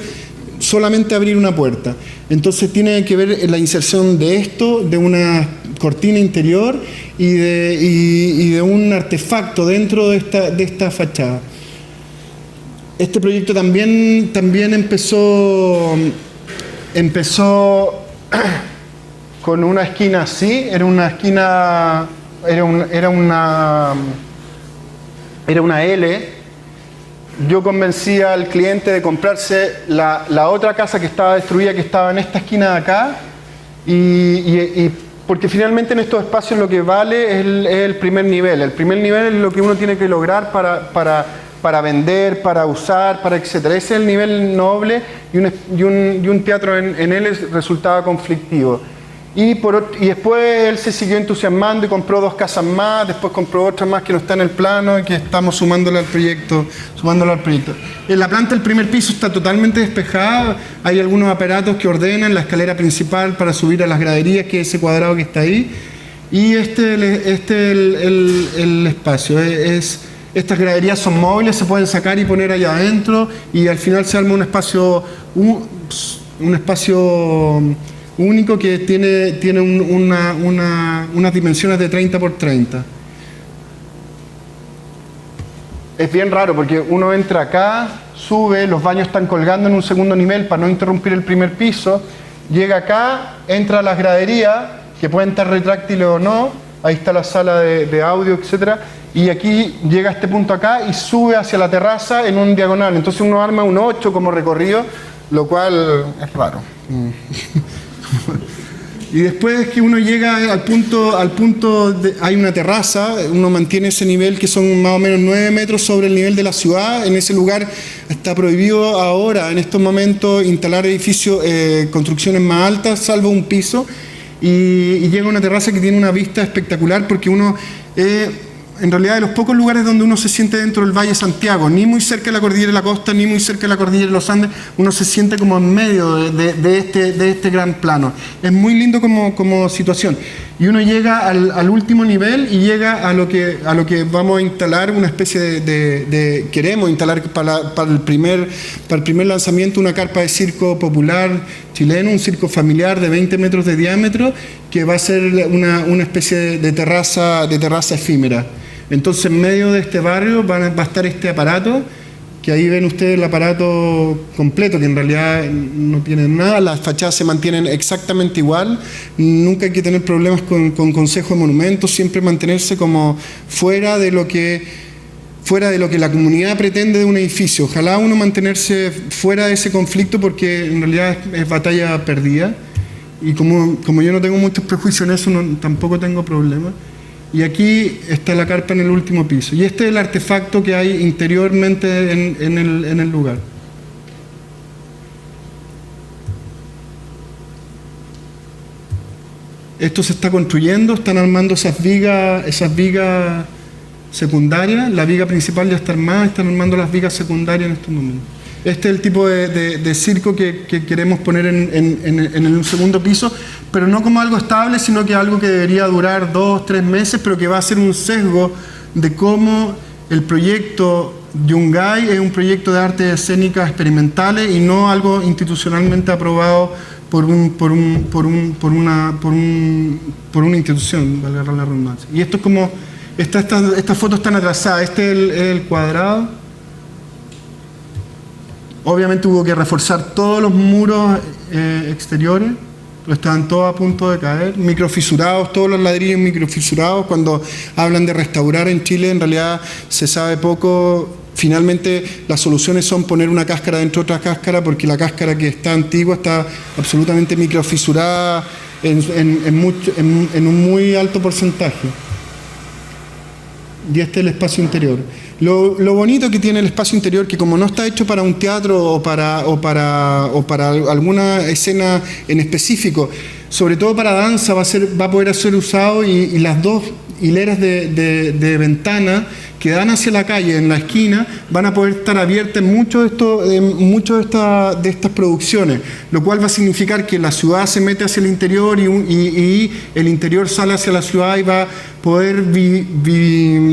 solamente abrir una puerta. Entonces tiene que ver la inserción de esto, de una cortina interior y de un artefacto dentro de esta fachada. Este proyecto también empezó con una esquina así, era una L. Yo convencí al cliente de comprarse la otra casa que estaba destruida, que estaba en esta esquina de acá, y porque finalmente en estos espacios lo que vale es el primer nivel. El primer nivel es lo que uno tiene que lograr para vender, para usar, para etcétera. Ese es el nivel noble, y un teatro en él resultaba conflictivo. Y después él se siguió entusiasmando y compró 2 casas más, después compró otra más que no está en el plano y que estamos sumándole al proyecto. En la planta del primer piso está totalmente despejada, hay algunos aparatos que ordenan la escalera principal para subir a las graderías, que es ese cuadrado que está ahí. Y este es el espacio. Estas graderías son móviles, se pueden sacar y poner allá adentro, y al final se arma un espacio único que tiene unas dimensiones de 30 por 30. Es bien raro porque uno entra acá, sube, los baños están colgando en un segundo nivel para no interrumpir el primer piso, llega acá, entra a las graderías, que pueden estar retráctiles o no, ahí está la sala de audio, etcétera, y aquí llega a este punto acá y sube hacia la terraza en un diagonal. Entonces uno arma un 8 como recorrido, lo cual es raro. Y después que uno llega al punto hay una terraza, uno mantiene ese nivel que son más o menos 9 metros sobre el nivel de la ciudad. En ese lugar está prohibido ahora, en estos momentos, instalar edificios, construcciones más altas, salvo un piso, y llega a una terraza que tiene una vista espectacular, porque uno en realidad de los pocos lugares donde uno se siente dentro del Valle de Santiago, ni muy cerca de la cordillera de la costa, ni muy cerca de la cordillera de los Andes, uno se siente como en medio de este gran plano. Es muy lindo como situación. Y uno llega al último nivel y llega a lo que vamos a instalar, una especie queremos instalar para el primer lanzamiento, una carpa de circo popular chileno, un circo familiar de 20 metros de diámetro, que va a ser una especie de terraza efímera. Entonces, en medio de este barrio va a estar este aparato que ahí ven ustedes el aparato completo, que en realidad no tiene nada, las fachadas se mantienen exactamente igual, nunca hay que tener problemas con Consejo de Monumentos, siempre mantenerse como fuera de lo que la comunidad pretende de un edificio. Ojalá uno mantenerse fuera de ese conflicto, porque en realidad es batalla perdida, y como yo no tengo muchos prejuicios en eso, tampoco tengo problemas. Y aquí está la carpa en el último piso. Y este es el artefacto que hay interiormente en el lugar. Esto se está construyendo, están armando esas vigas secundarias. La viga principal ya está armada, están armando las vigas secundarias en estos momentos. Este es el tipo de circo que queremos poner en el segundo piso, pero no como algo estable, sino que algo que debería durar 2 o 3 meses, pero que va a ser un sesgo de cómo el proyecto Yungay es un proyecto de artes escénicas experimentales y no algo institucionalmente aprobado por una institución, valga la redundancia. Y esto es como, estas fotos están atrasadas. Este es el cuadrado. Obviamente hubo que reforzar todos los muros exteriores, pero estaban todos a punto de caer, microfisurados, todos los ladrillos microfisurados. Cuando hablan de restaurar en Chile, en realidad se sabe poco. Finalmente las soluciones son poner una cáscara dentro de otra cáscara, porque la cáscara que está antigua está absolutamente microfisurada en un muy alto porcentaje. Y este es el espacio interior. Lo bonito que tiene el espacio interior, que como no está hecho para un teatro o para alguna escena en específico, sobre todo para danza, va a poder ser usado, y las 2 hileras de ventanas que dan hacia la calle en la esquina van a poder estar abiertas en muchas de estas producciones, lo cual va a significar que la ciudad se mete hacia el interior y el interior sale hacia la ciudad, y va a poder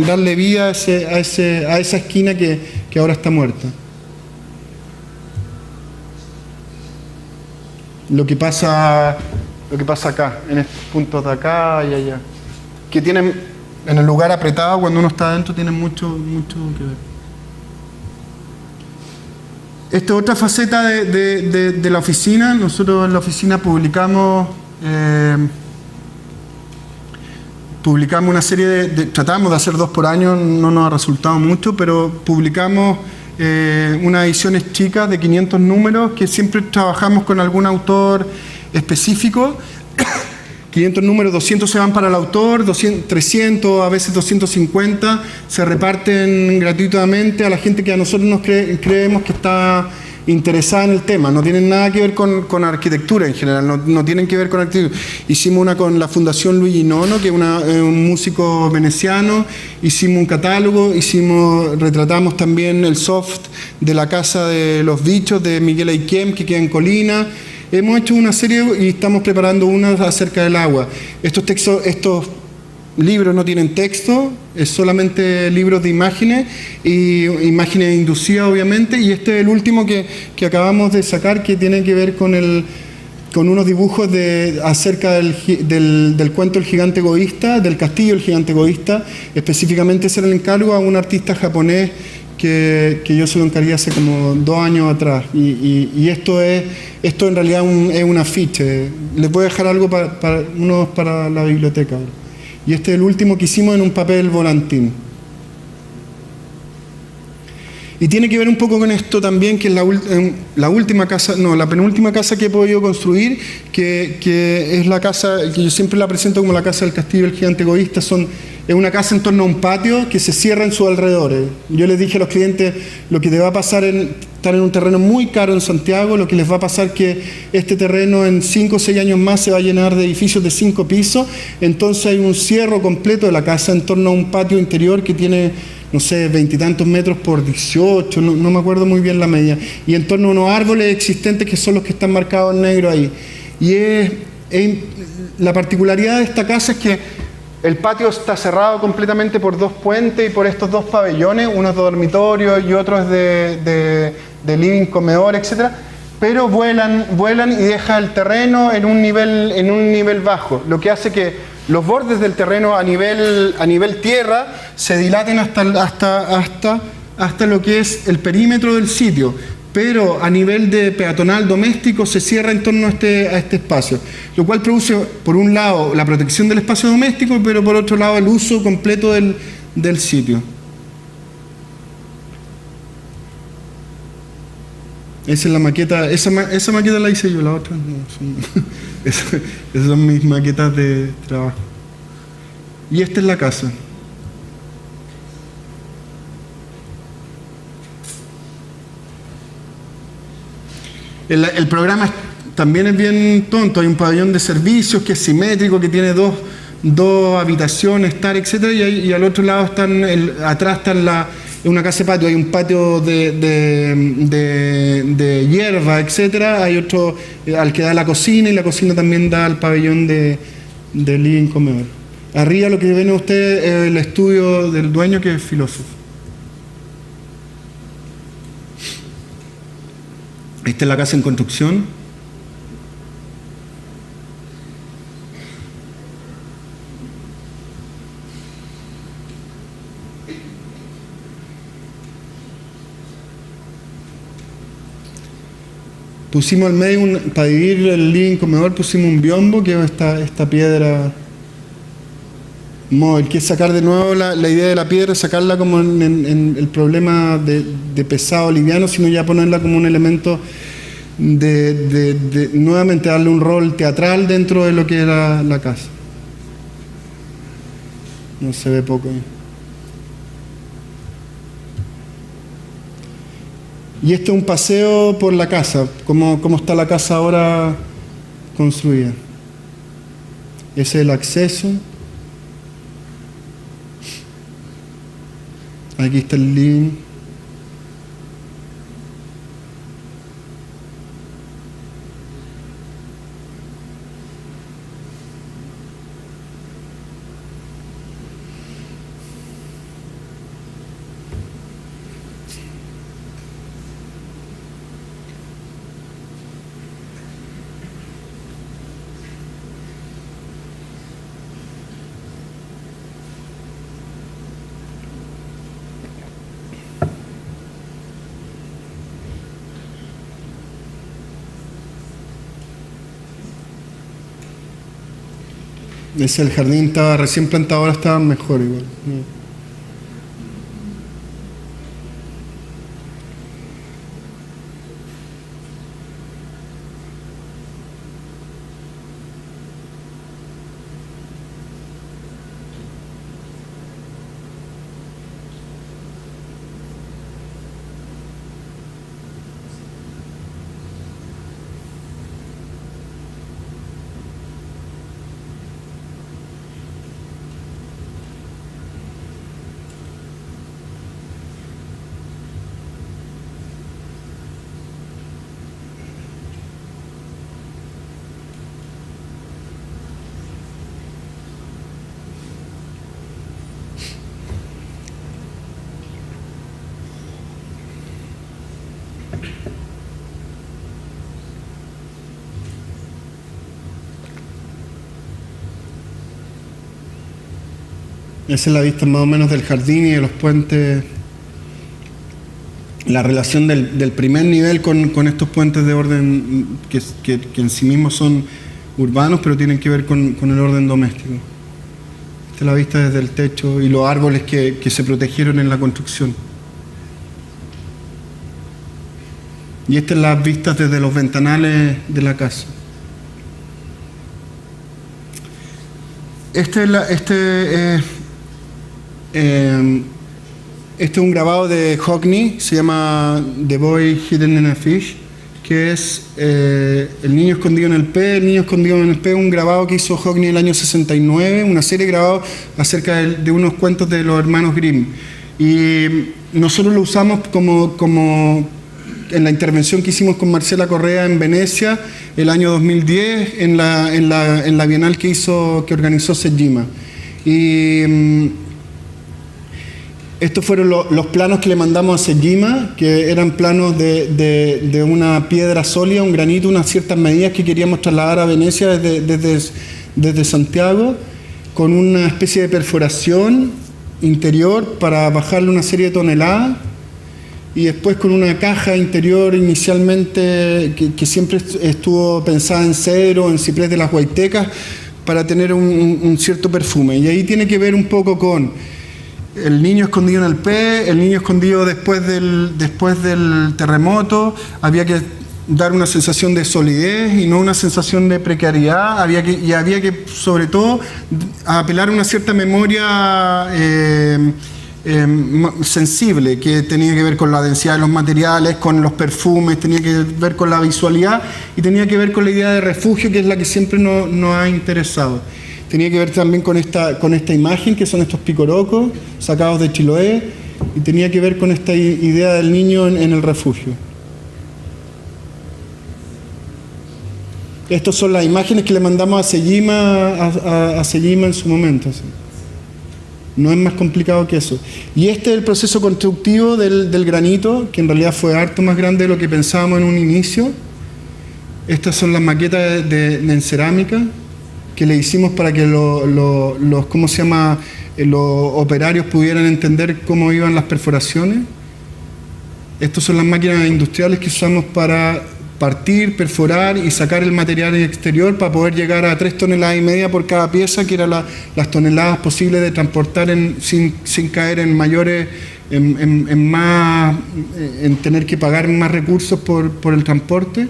darle vida a esa esquina que ahora está muerta. Lo que pasa acá, en estos puntos de acá y allá, que tienen, en el lugar apretado, cuando uno está adentro, tienen mucho que ver. Esta es otra faceta de la oficina. Nosotros en la oficina publicamos una serie tratamos de hacer 2 por año, no nos ha resultado mucho, pero publicamos unas ediciones chicas de 500 números, que siempre trabajamos con algún autor específico. 500 números, 200 se van para el autor, 300, a veces 250, se reparten gratuitamente a la gente que a nosotros creemos que está interesada en el tema. No tienen nada que ver con arquitectura en general, no tienen que ver con arquitectura. Hicimos una con la Fundación Luigi Nono, que es un músico veneciano. Hicimos un catálogo, retratamos también el soft de la Casa de los Bichos de Miguel Ayquem, que queda en Colina. Hemos hecho una serie y estamos preparando una acerca del agua. Estos libros no tienen texto, es solamente libros de imágenes, y imágenes inducidas obviamente, y este es el último que acabamos de sacar, que tiene que ver con unos dibujos acerca del cuento El Gigante Egoísta, del castillo El Gigante Egoísta. Específicamente se le encargo a un artista japonés que yo se lo encargué hace como 2 años atrás, y esto en realidad es un afiche. Les voy a dejar algo para la biblioteca ahora. Y este es el último que hicimos en un papel volantín. Y tiene que ver un poco con esto también, que es la penúltima casa que he podido construir, que es la casa que yo siempre la presento como la casa del castillo del Gigante Egoísta. Es una casa en torno a un patio que se cierra en sus alrededores. Yo les dije a los clientes, lo que te va a pasar estar en un terreno muy caro en Santiago, lo que les va a pasar que este terreno en 5 o 6 años más se va a llenar de edificios de 5 pisos, entonces hay un cierre completo de la casa en torno a un patio interior que tiene, no sé, 20 y tantos metros por 18, no me acuerdo muy bien la media, y en torno a unos árboles existentes que son los que están marcados en negro ahí. Y la particularidad de esta casa es que el patio está cerrado completamente por 2 puentes y por estos 2 pabellones, unos de dormitorio y otros de living, comedor, etc. Pero vuelan y deja el terreno en un nivel bajo, lo que hace que los bordes del terreno a nivel tierra se dilaten hasta hasta lo que es el perímetro del sitio, pero a nivel de peatonal doméstico se cierra en torno a este espacio, lo cual produce, por un lado, la protección del espacio doméstico, pero por otro lado, el uso completo del sitio. Esa es la maqueta, esa maqueta la hice yo, la otra no. Esas son mis maquetas de trabajo. Y esta es la casa. El programa también es bien tonto. Hay un pabellón de servicios que es simétrico, que tiene dos habitaciones, etcétera, y al otro lado atrás está una casa de patio. Hay un patio de hierba, etcétera. Hay otro al que da la cocina, y la cocina también da al pabellón de living comedor. Arriba lo que ven ustedes es el estudio del dueño, que es filósofo. Esta es la casa en construcción. Pusimos al medio, para dividir el living comedor, pusimos un biombo, que es esta piedra móvil, que es sacar de nuevo la idea de la piedra, sacarla como en el problema de pesado liviano, sino ya ponerla como un elemento de nuevamente darle un rol teatral dentro de lo que era la casa. No se ve poco ahí. Y este es un paseo por la casa, cómo está la casa ahora construida. Ese es el acceso. Aquí está el living. Ese el jardín estaba recién plantado, ahora estaba mejor igual. Esa es la vista más o menos del jardín y de los puentes. La relación del primer nivel con estos puentes de orden que en sí mismos son urbanos, pero tienen que ver con el orden doméstico. Esta es la vista desde el techo y los árboles que se protegieron en la construcción. Y estas son las vistas desde los ventanales de la casa. Este es un grabado de Hockney, se llama The Boy Hidden in a Fish, que es El niño escondido en el pez. El niño escondido en el pez, un grabado que hizo Hockney en el año 69, una serie de grabados acerca de unos cuentos de los hermanos Grimm. Y nosotros lo usamos como en la intervención que hicimos con Marcela Correa en Venecia el año 2010, en la Bienal que organizó Sejima. Y estos fueron los planos que le mandamos a Sejima, que eran planos de una piedra sólida, un granito, unas ciertas medidas que queríamos trasladar a Venecia desde Santiago, con una especie de perforación interior para bajarle una serie de toneladas y después con una caja interior inicialmente que siempre estuvo pensada en cedro, en ciprés de las Huaytecas, para tener un cierto perfume. Y ahí tiene que ver un poco con el niño escondido en el pez, el niño escondido después del terremoto. Había que dar una sensación de solidez y no una sensación de precariedad. Había que sobre todo, apelar a una cierta memoria sensible, que tenía que ver con la densidad de los materiales, con los perfumes, tenía que ver con la visualidad y tenía que ver con la idea de refugio, que es la que siempre nos ha interesado. Tenía que ver también con esta imagen, que son estos picorocos sacados de Chiloé, y tenía que ver con esta idea del niño en el refugio. Estas son las imágenes que le mandamos a Sejima en su momento. ¿Sí? No es más complicado que eso. Y este es el proceso constructivo del granito, que en realidad fue harto más grande de lo que pensábamos en un inicio. Estas son las maquetas en cerámica que le hicimos para que los operarios pudieran entender cómo iban las perforaciones. Estas son las máquinas industriales que usamos para partir, perforar y sacar el material exterior para poder llegar a 3,5 toneladas por cada pieza, que eran las toneladas posibles de transportar sin caer en mayores, en tener que pagar más recursos por el transporte.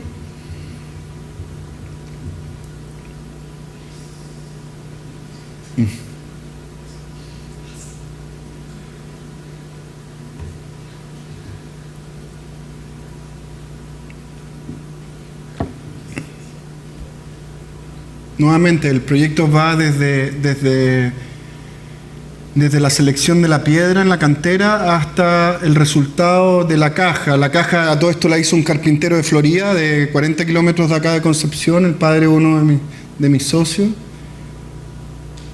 Nuevamente, el proyecto va desde la selección de la piedra en la cantera hasta el resultado de la caja. La caja, a todo esto la hizo un carpintero de Florida, de 40 kilómetros de acá de Concepción, el padre de uno de mis socios.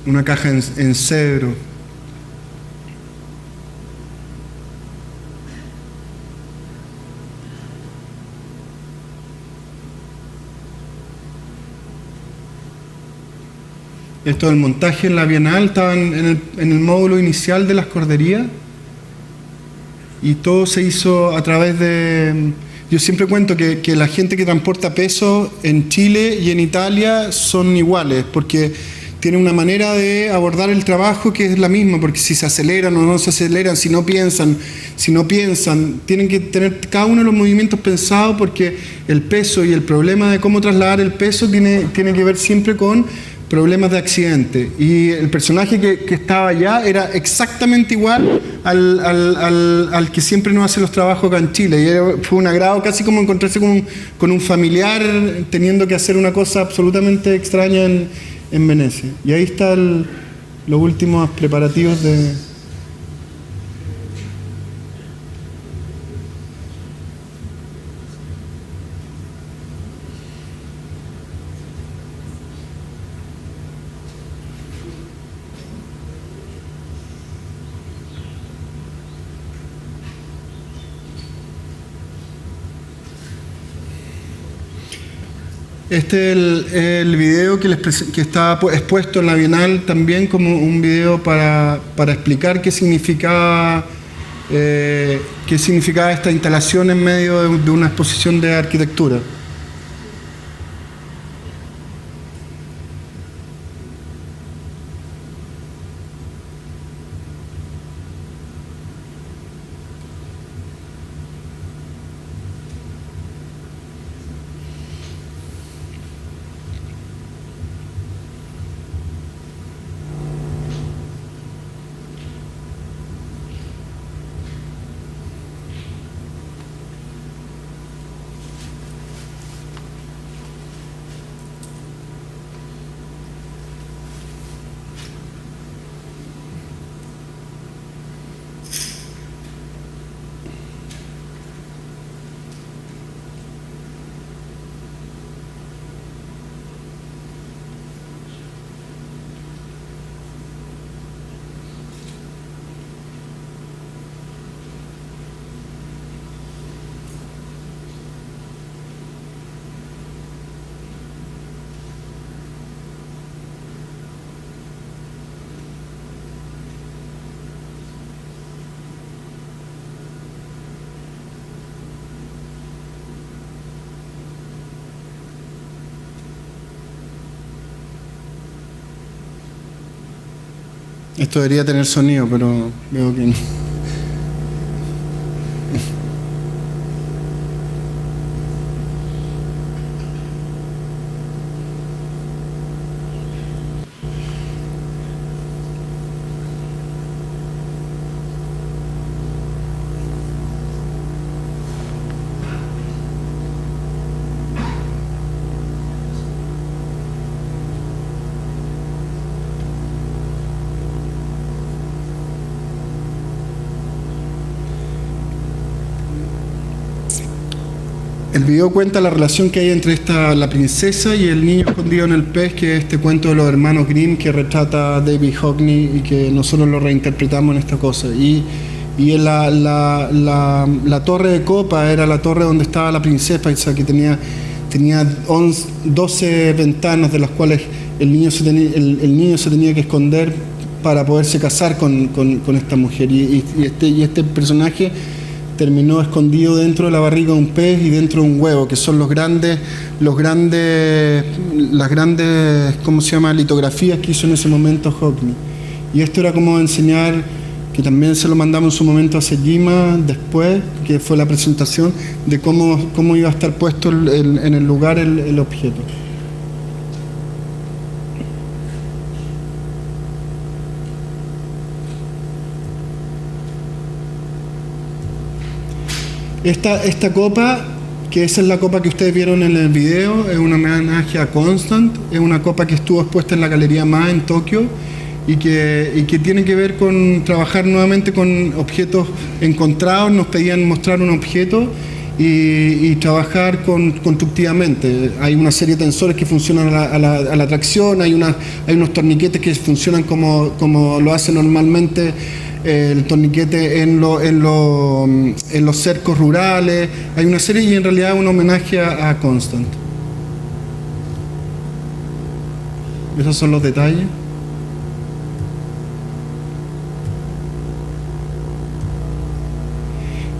Una caja en cedro. Esto del montaje en la Bienal estaba en el módulo inicial de las corderías, y todo se hizo a través de... Yo siempre cuento que la gente que transporta peso en Chile y en Italia son iguales, porque tienen una manera de abordar el trabajo que es la misma, porque si se aceleran o no se aceleran, si no piensan, tienen que tener cada uno de los movimientos pensados, porque el peso y el problema de cómo trasladar el peso tiene que ver siempre con problemas de accidente. Y el personaje que estaba allá era exactamente igual al que siempre nos hace los trabajos acá en Chile. Y fue un agrado, casi como encontrarse con un familiar teniendo que hacer una cosa absolutamente extraña en Venecia. Y ahí están los últimos preparativos de... Este es el video que está expuesto en la Bienal, también como un video para explicar qué significaba esta instalación en medio de una exposición de arquitectura. Esto debería tener sonido, pero veo que no. El video cuenta la relación que hay entre la princesa y el niño escondido en el pez, que es este cuento de los hermanos Grimm que retrata David Hockney y que nosotros lo reinterpretamos en esta cosa. Y la torre de copa era la torre donde estaba la princesa, o sea, que tenía 12 ventanas, de las cuales el niño se tenía que esconder para poderse casar con esta mujer. Y este personaje terminó escondido dentro de la barriga de un pez y dentro de un huevo, que son las grandes, ¿cómo se llama?, litografías que hizo en ese momento Hockney. Y esto era como enseñar, que también se lo mandamos en su momento a Sejima después, que fue la presentación de cómo iba a estar puesto en el lugar el objeto. Esta copa, que esa es la copa que ustedes vieron en el video, es un homenaje a Constant, es una copa que estuvo expuesta en la Galería MA en Tokio y que tiene que ver con trabajar nuevamente con objetos encontrados. Nos pedían mostrar un objeto y trabajar constructivamente. Hay una serie de tensores que funcionan a la tracción, hay unos torniquetes que funcionan como lo hace normalmente el torniquete en los cercos rurales. Hay una serie, y en realidad es un homenaje a Constant. Esos son los detalles.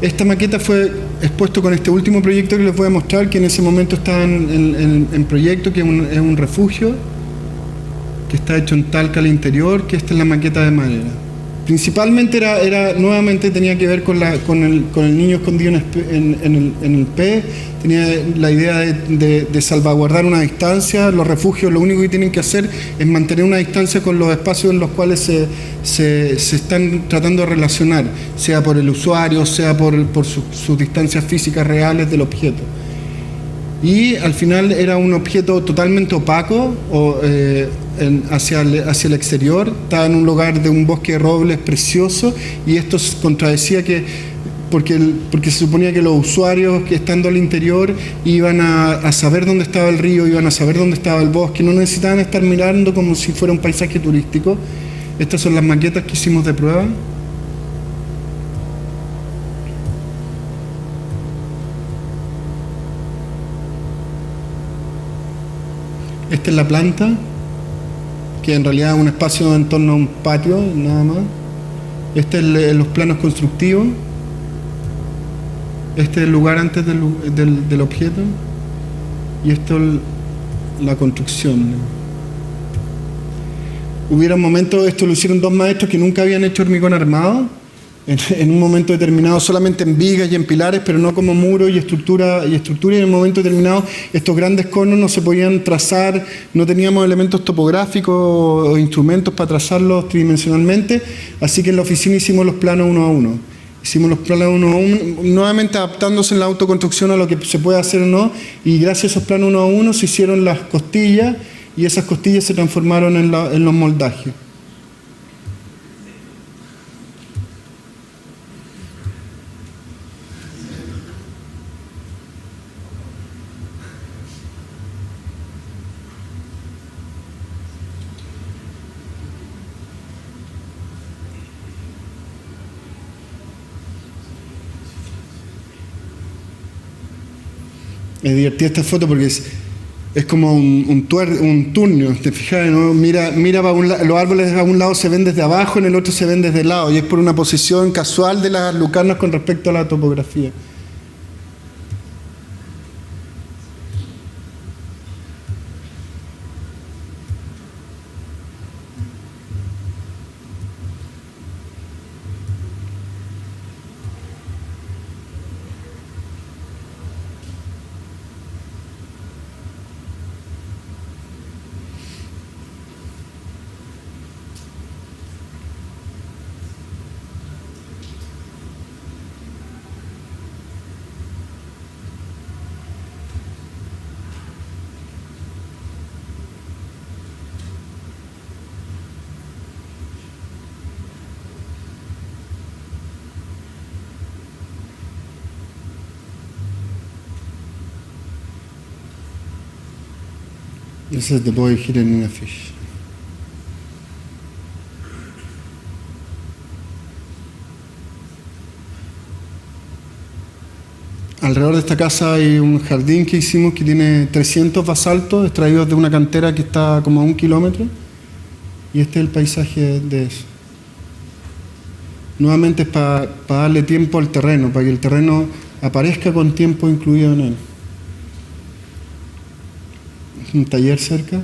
Esta maqueta fue expuesto con este último proyecto que les voy a mostrar, que en ese momento estaba en proyecto, que es un refugio que está hecho en Talca al interior, que esta es la maqueta de madera. Principalmente nuevamente tenía que ver con el niño escondido en el pez. Tenía la idea de salvaguardar una distancia. Los refugios lo único que tienen que hacer es mantener una distancia con los espacios en los cuales se están tratando de relacionar, sea por el usuario, sea por sus distancias físicas reales del objeto. Y al final era un objeto totalmente opaco hacia el exterior. Estaba en un lugar de un bosque de robles precioso, y esto contradecía porque se suponía que los usuarios que estando al interior iban a saber dónde estaba el río, iban a saber dónde estaba el bosque, no necesitaban estar mirando como si fuera un paisaje turístico. Estas son las maquetas que hicimos de prueba. Esta es la planta, que en realidad es un espacio en torno a un patio, nada más. Este es los planos constructivos. Este es el lugar antes del objeto. Y esto es la construcción. Hubieron momentos, esto lo hicieron dos maestros que nunca habían hecho hormigón armado, en un momento determinado solamente en vigas y en pilares, pero no como muro y estructura, y en un momento determinado estos grandes conos no se podían trazar, no teníamos elementos topográficos o instrumentos para trazarlos tridimensionalmente, así que en la oficina hicimos los planos uno a uno. Hicimos los planos uno a uno, nuevamente adaptándose en la autoconstrucción a lo que se puede hacer o no, y gracias a esos planos uno a uno se hicieron las costillas, y esas costillas se transformaron en los moldajes. Es divertida esta foto porque es como un turnio, ¿te fijas? ¿No? Mira los árboles a un lado se ven desde abajo, en el otro se ven desde el lado, y es por una posición casual de las lucarnas con respecto a la topografía. This is the boy hidden in a fish. Alrededor de esta casa hay un jardín que hicimos que tiene 300 basaltos extraídos de una cantera que está como a 1 kilómetro. Y este es el paisaje de eso. Nuevamente es para darle tiempo al terreno, para que el terreno aparezca con tiempo incluido en él. Un taller cerca,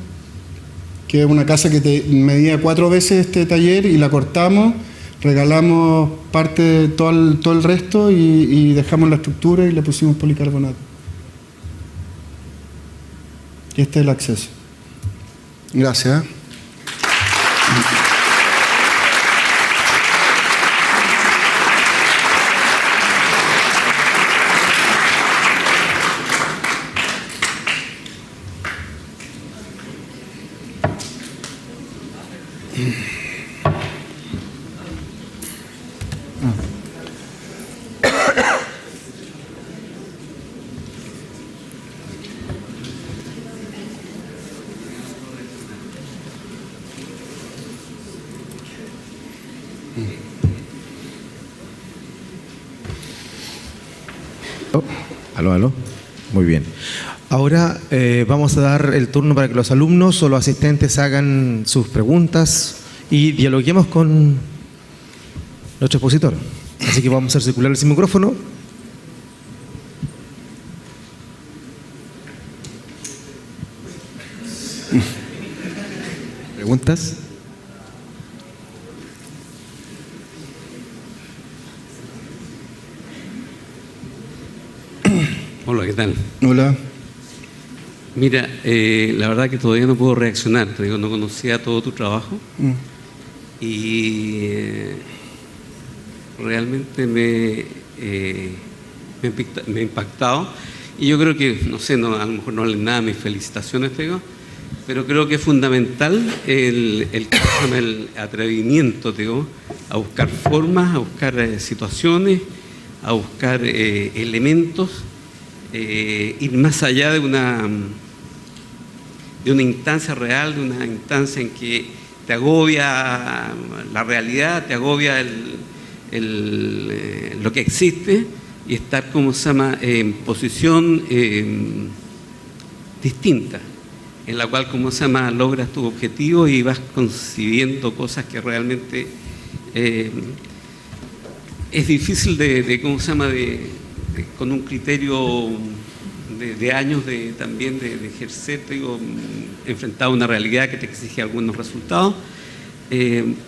que es una casa que medía 4 veces este taller y la cortamos, regalamos parte de todo el resto y dejamos la estructura y le pusimos policarbonato. Y este es el acceso. Gracias.
Aló, aló. Muy bien. Ahora vamos a dar el turno para que los alumnos o los asistentes hagan sus preguntas y dialoguemos con nuestro expositor. Así que vamos a hacer circular ese micrófono. ¿Preguntas?
Hola, ¿qué tal?
Hola.
Mira, la verdad que todavía no puedo reaccionar, te digo, no conocía todo tu trabajo y realmente me ha impactado y yo creo que, no sé, a lo mejor no vale nada mis felicitaciones, te digo, pero creo que es fundamental el atrevimiento, te digo, a buscar formas, a buscar situaciones, a buscar elementos, ir más allá de una instancia real, de una instancia en que te agobia la realidad, te agobia lo que existe, y estar, como se llama, en posición distinta, en la cual, como se llama, logras tu objetivo y vas concibiendo cosas que realmente es difícil ¿cómo se llama?, con un criterio de años también de ejercer, digo, enfrentado a una realidad que te exige algunos resultados,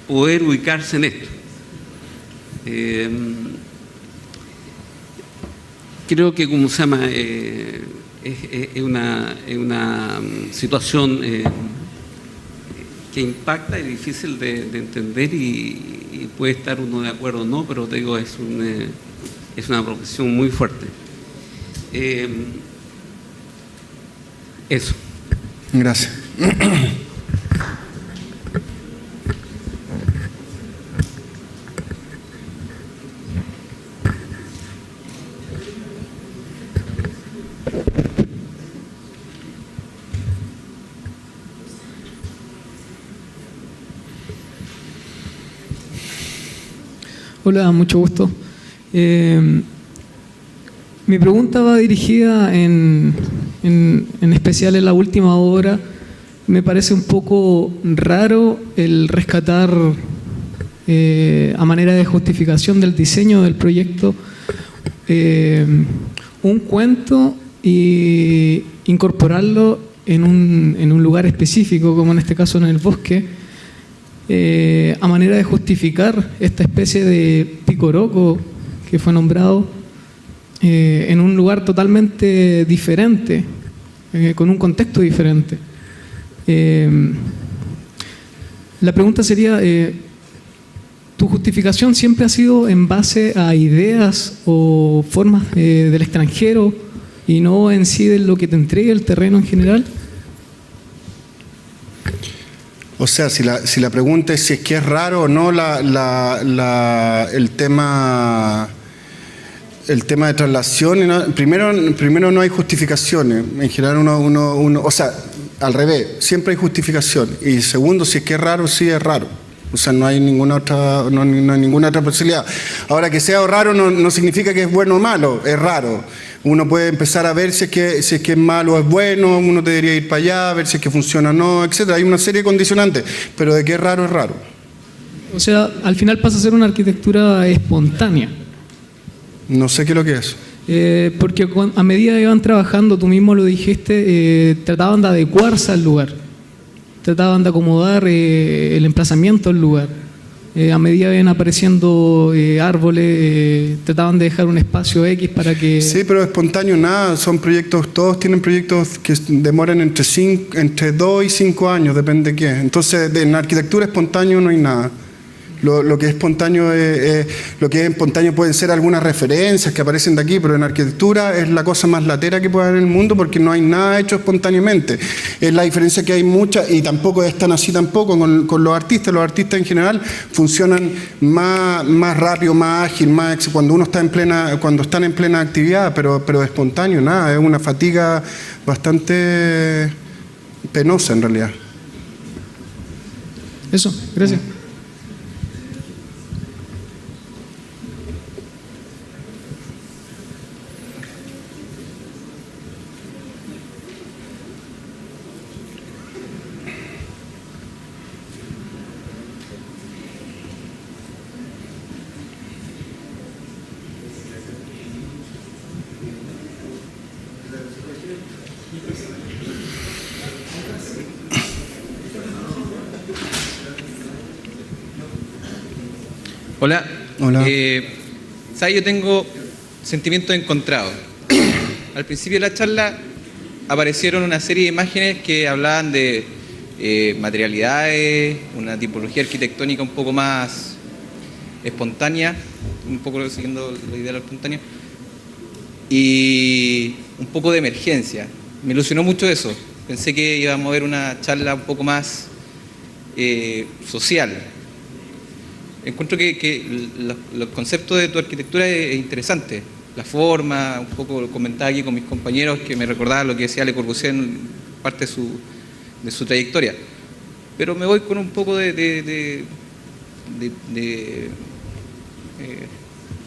poder ubicarse en esto. Creo que, como se llama, es una situación que impacta y difícil de entender y puede estar uno de acuerdo o no, pero te digo, es una profesión muy fuerte. Eso.
Gracias.
Hola, mucho gusto. Mi pregunta va dirigida en especial en la última obra. Me parece un poco raro el rescatar a manera de justificación del diseño del proyecto un cuento y incorporarlo en un lugar específico, como en este caso en el bosque, a manera de justificar esta especie de picoroco que fue nombrado en un lugar totalmente diferente, con un contexto diferente. La pregunta sería, ¿tu justificación siempre ha sido en base a ideas o formas del extranjero y no en sí de lo que te entrega el terreno en general?
O sea, si la pregunta es si es que es raro o no el tema de traslación, ¿no? Primero no hay justificaciones. En general o sea, al revés, siempre hay justificación. Y segundo, si es que es raro, sí es raro. O sea, no hay ninguna otra, no hay ninguna otra posibilidad. Ahora, que sea raro no significa que es bueno o malo, es raro. Uno puede empezar a ver si es que es malo o es bueno, uno debería ir para allá, ver si es que funciona o no, etc. Hay una serie de condicionantes, pero de que es raro, es raro.
O sea, al final pasa a ser una arquitectura espontánea.
No sé qué es lo que es.
Porque a medida que iban trabajando, tú mismo lo dijiste, trataban de adecuarse al lugar, trataban de acomodar el emplazamiento al lugar. A medida que iban apareciendo árboles, trataban de dejar un espacio X para que...
Sí, pero espontáneo nada, son proyectos, todos tienen proyectos que demoran entre 2 y 5 años, depende de qué. Entonces, en arquitectura espontáneo no hay nada. Lo que es espontáneo pueden ser algunas referencias que aparecen de aquí, pero en arquitectura es la cosa más latera que puede haber en el mundo porque no hay nada hecho espontáneamente. Es la diferencia que hay muchas, y tampoco es tan así tampoco con los artistas. Los artistas en general funcionan más rápido, más ágil, cuando están en plena actividad, pero espontáneo nada, es una fatiga bastante penosa en realidad.
Eso, gracias.
Hola.
Hola.
¿Sabes? Yo tengo sentimientos encontrados. Al principio de la charla aparecieron una serie de imágenes que hablaban de materialidades, una tipología arquitectónica un poco más espontánea, un poco siguiendo la idea de lo espontáneo, y un poco de emergencia. Me ilusionó mucho eso. Pensé que íbamos a ver una charla un poco más social. Encuentro que los conceptos de tu arquitectura es interesante. La forma, un poco lo comentaba aquí con mis compañeros que me recordaba lo que decía Le Corbusier en parte de su trayectoria. Pero me voy con un poco de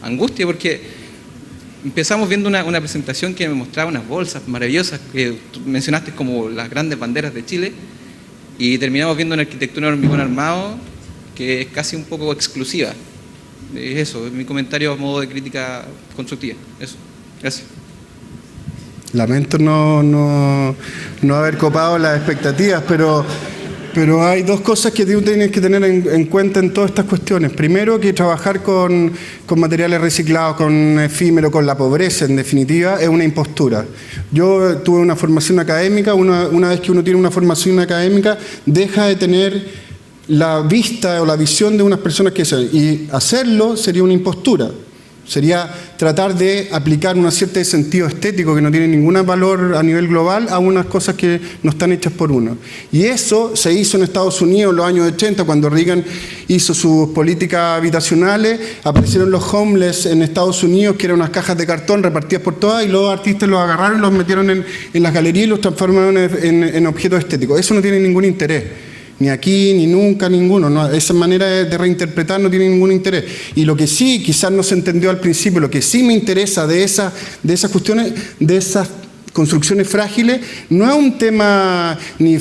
angustia porque empezamos viendo una presentación que me mostraba unas bolsas maravillosas que tú mencionaste como las grandes banderas de Chile y terminamos viendo una arquitectura de hormigón armado que es casi un poco exclusiva. Es eso, es mi comentario a modo de crítica constructiva. Eso, gracias.
Lamento no haber copado las expectativas, pero hay dos cosas que tú tienes que tener en cuenta en todas estas cuestiones. Primero, que trabajar con materiales reciclados, con efímero, con la pobreza, en definitiva, es una impostura. Yo tuve una formación académica, una vez que uno tiene una formación académica, deja de tener la vista o la visión de unas personas que se... Y hacerlo sería una impostura. Sería tratar de aplicar una cierta de sentido estético que no tiene ningún valor a nivel global a unas cosas que no están hechas por uno. Y eso se hizo en Estados Unidos en los años 80, cuando Reagan hizo sus políticas habitacionales. Aparecieron los homeless en Estados Unidos, que eran unas cajas de cartón repartidas por todas, y los artistas los agarraron, los metieron en las galerías y los transformaron en objetos estéticos. Eso no tiene ningún interés. Ni aquí, ni nunca, ninguno. ¿No? Esa manera de reinterpretar no tiene ningún interés. Y lo que sí, quizás no se entendió al principio, lo que sí me interesa de esas cuestiones, de esas construcciones frágiles, no es un tema ni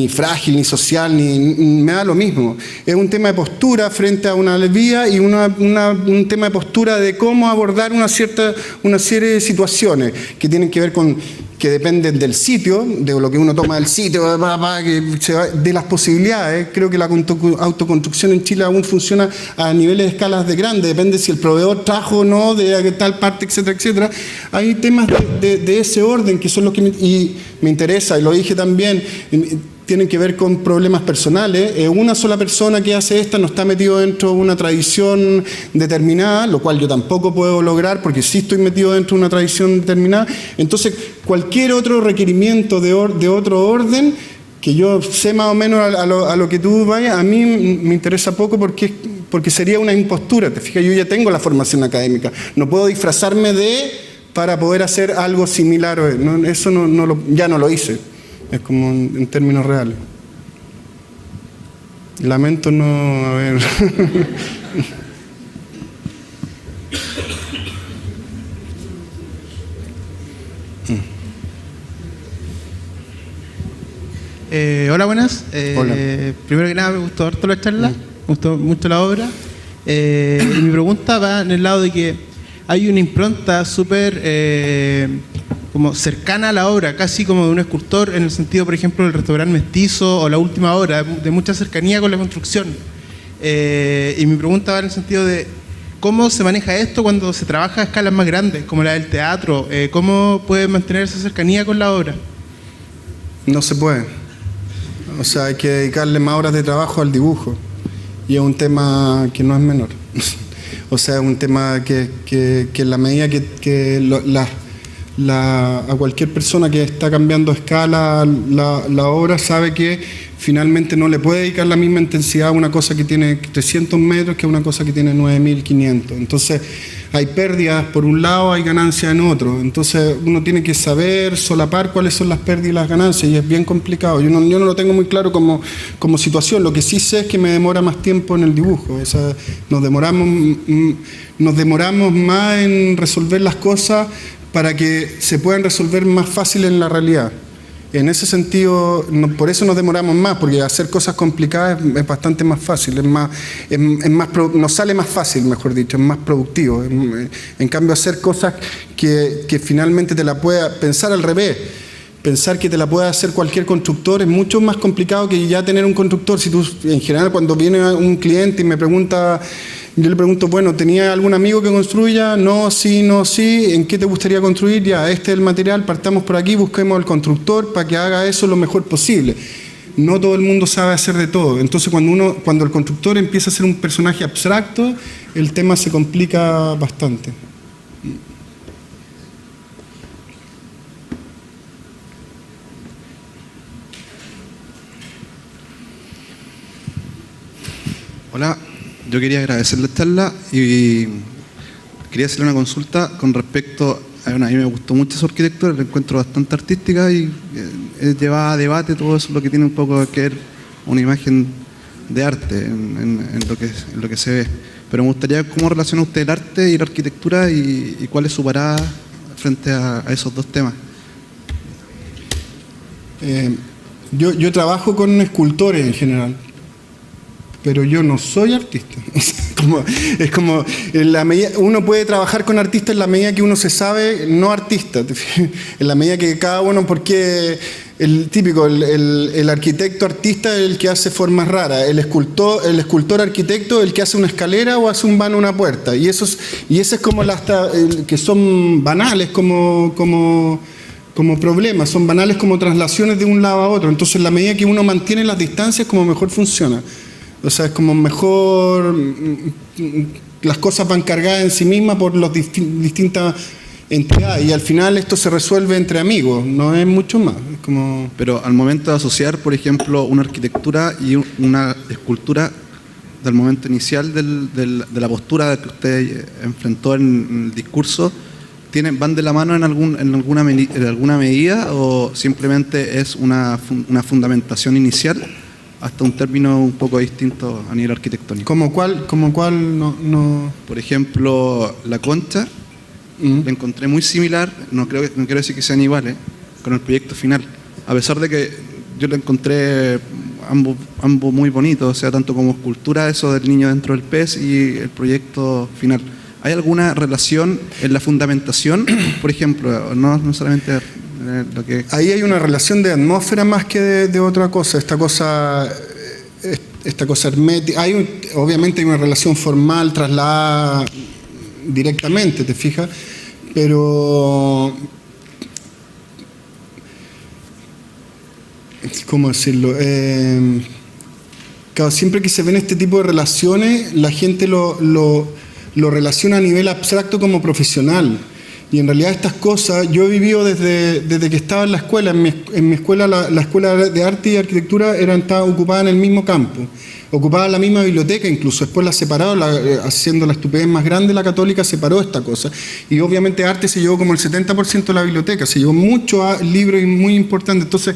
frágil, ni social, ni me da lo mismo. Es un tema de postura frente a una vía y un tema de postura de cómo abordar una serie de situaciones que tienen que ver con... que dependen del sitio, de lo que uno toma del sitio, de las posibilidades. Creo que la autoconstrucción en Chile aún funciona a niveles de escalas de grande, depende si el proveedor trajo o no de tal parte, etcétera, etcétera. Hay temas de ese orden que son los que me interesa, y lo dije también, tienen que ver con problemas personales. Una sola persona que hace no está metido dentro de una tradición determinada, lo cual yo tampoco puedo lograr porque sí estoy metido dentro de una tradición determinada. Entonces, cualquier otro requerimiento de otro orden, que yo sé más o menos a lo que tú vayas, a mí me interesa poco porque sería una impostura. Te fijas, yo ya tengo la formación académica, no puedo disfrazarme para poder hacer algo similar. Eso ya no lo hice. Es como en términos reales. Lamento no haber...
Hola, buenas.
Hola.
Primero que nada, me gustó harto la charla, me gustó mucho la obra. Y mi pregunta va en el lado de que hay una impronta súper como cercana a la obra, casi como de un escultor, en el sentido, por ejemplo, del restaurante Mestizo o La Última Hora, de mucha cercanía con la construcción. Y mi pregunta va en el sentido de cómo se maneja esto cuando se trabaja a escalas más grandes, como la del teatro. ¿Cómo puede mantener esa cercanía con la obra?
No se puede. O sea, hay que dedicarle más horas de trabajo al dibujo. Y es un tema que no es menor. O sea, es un tema que en la medida a cualquier persona que está cambiando a escala la obra sabe que finalmente no le puede dedicar la misma intensidad a una cosa que tiene 300 metros que a una cosa que tiene 9.500. Entonces hay pérdidas por un lado, hay ganancias en otro. Entonces uno tiene que saber solapar cuáles son las pérdidas y las ganancias, y es bien complicado. Yo no lo tengo muy claro como situación. Lo que sí sé es que me demora más tiempo en el dibujo. O sea, nos demoramos más en resolver las cosas para que se puedan resolver más fácil en la realidad. En ese sentido, por eso nos demoramos más, porque hacer cosas complicadas es bastante más fácil, nos sale más fácil, mejor dicho, es más productivo. En cambio, hacer cosas que finalmente te la pueda pensar al revés, pensar que te la pueda hacer cualquier constructor es mucho más complicado que ya tener un constructor. Si tú, en general, cuando viene un cliente y me pregunta, yo le pregunto, bueno, ¿tenía algún amigo que construya? No, sí, ¿en qué te gustaría construir? Ya, este es el material, partamos por aquí, busquemos el constructor para que haga eso lo mejor posible. No todo el mundo sabe hacer de todo. Entonces, cuando el constructor empieza a ser un personaje abstracto, el tema se complica bastante.
Hola. Yo quería agradecer la charla y quería hacerle una consulta con respecto a mí me gustó mucho su arquitectura, la encuentro bastante artística y lleva a debate todo eso, lo que tiene un poco que ver una imagen de arte en lo que se ve. Pero me gustaría cómo relaciona usted el arte y la arquitectura y cuál es su parada frente a esos dos temas.
Yo trabajo con escultores en general, pero yo no soy artista. Es como en la medida, uno puede trabajar con artistas en la medida que uno se sabe no artista, en la medida que cada uno, porque el típico, el arquitecto artista es el que hace formas raras, el escultor arquitecto es el que hace una escalera o hace un vano, una puerta, y ese es como que son banales como problemas, son banales como traslaciones de un lado a otro. Entonces en la medida que uno mantiene las distancias, como mejor funciona. O sea, es como mejor, las cosas van cargadas en sí mismas por las distintas entidades, y al final esto se resuelve entre amigos, no es mucho más. Es como...
Pero al momento de asociar, por ejemplo, una arquitectura y una escultura, del momento inicial de la postura que usted enfrentó en el discurso, ¿van de la mano en alguna medida o simplemente es una fundamentación inicial hasta un término un poco distinto a nivel arquitectónico?
¿Como cuál? No.
Por ejemplo, la Concha, la encontré muy similar, no quiero decir que sean iguales, con el proyecto final, a pesar de que yo lo encontré ambos muy bonitos, o sea, tanto como escultura, eso del niño dentro del pez, y el proyecto final. ¿Hay alguna relación en la fundamentación, por ejemplo, no solamente lo que...
Ahí hay una relación de atmósfera más que de otra cosa. Esta cosa hermética. Obviamente hay una relación formal trasladada directamente, ¿te fijas? Pero... ¿cómo decirlo? Claro, siempre que se ven este tipo de relaciones, la gente lo relaciona a nivel abstracto como profesional. Y en realidad estas cosas, yo he vivido desde que estaba en la escuela. En mi escuela, la escuela de arte y arquitectura estaba ocupada en el mismo campo, ocupada la misma biblioteca incluso. Después la separaron, haciendo la estupidez más grande, la Católica separó esta cosa. Y obviamente arte se llevó como el 70% de la biblioteca, se llevó muchos libros muy importantes. Entonces,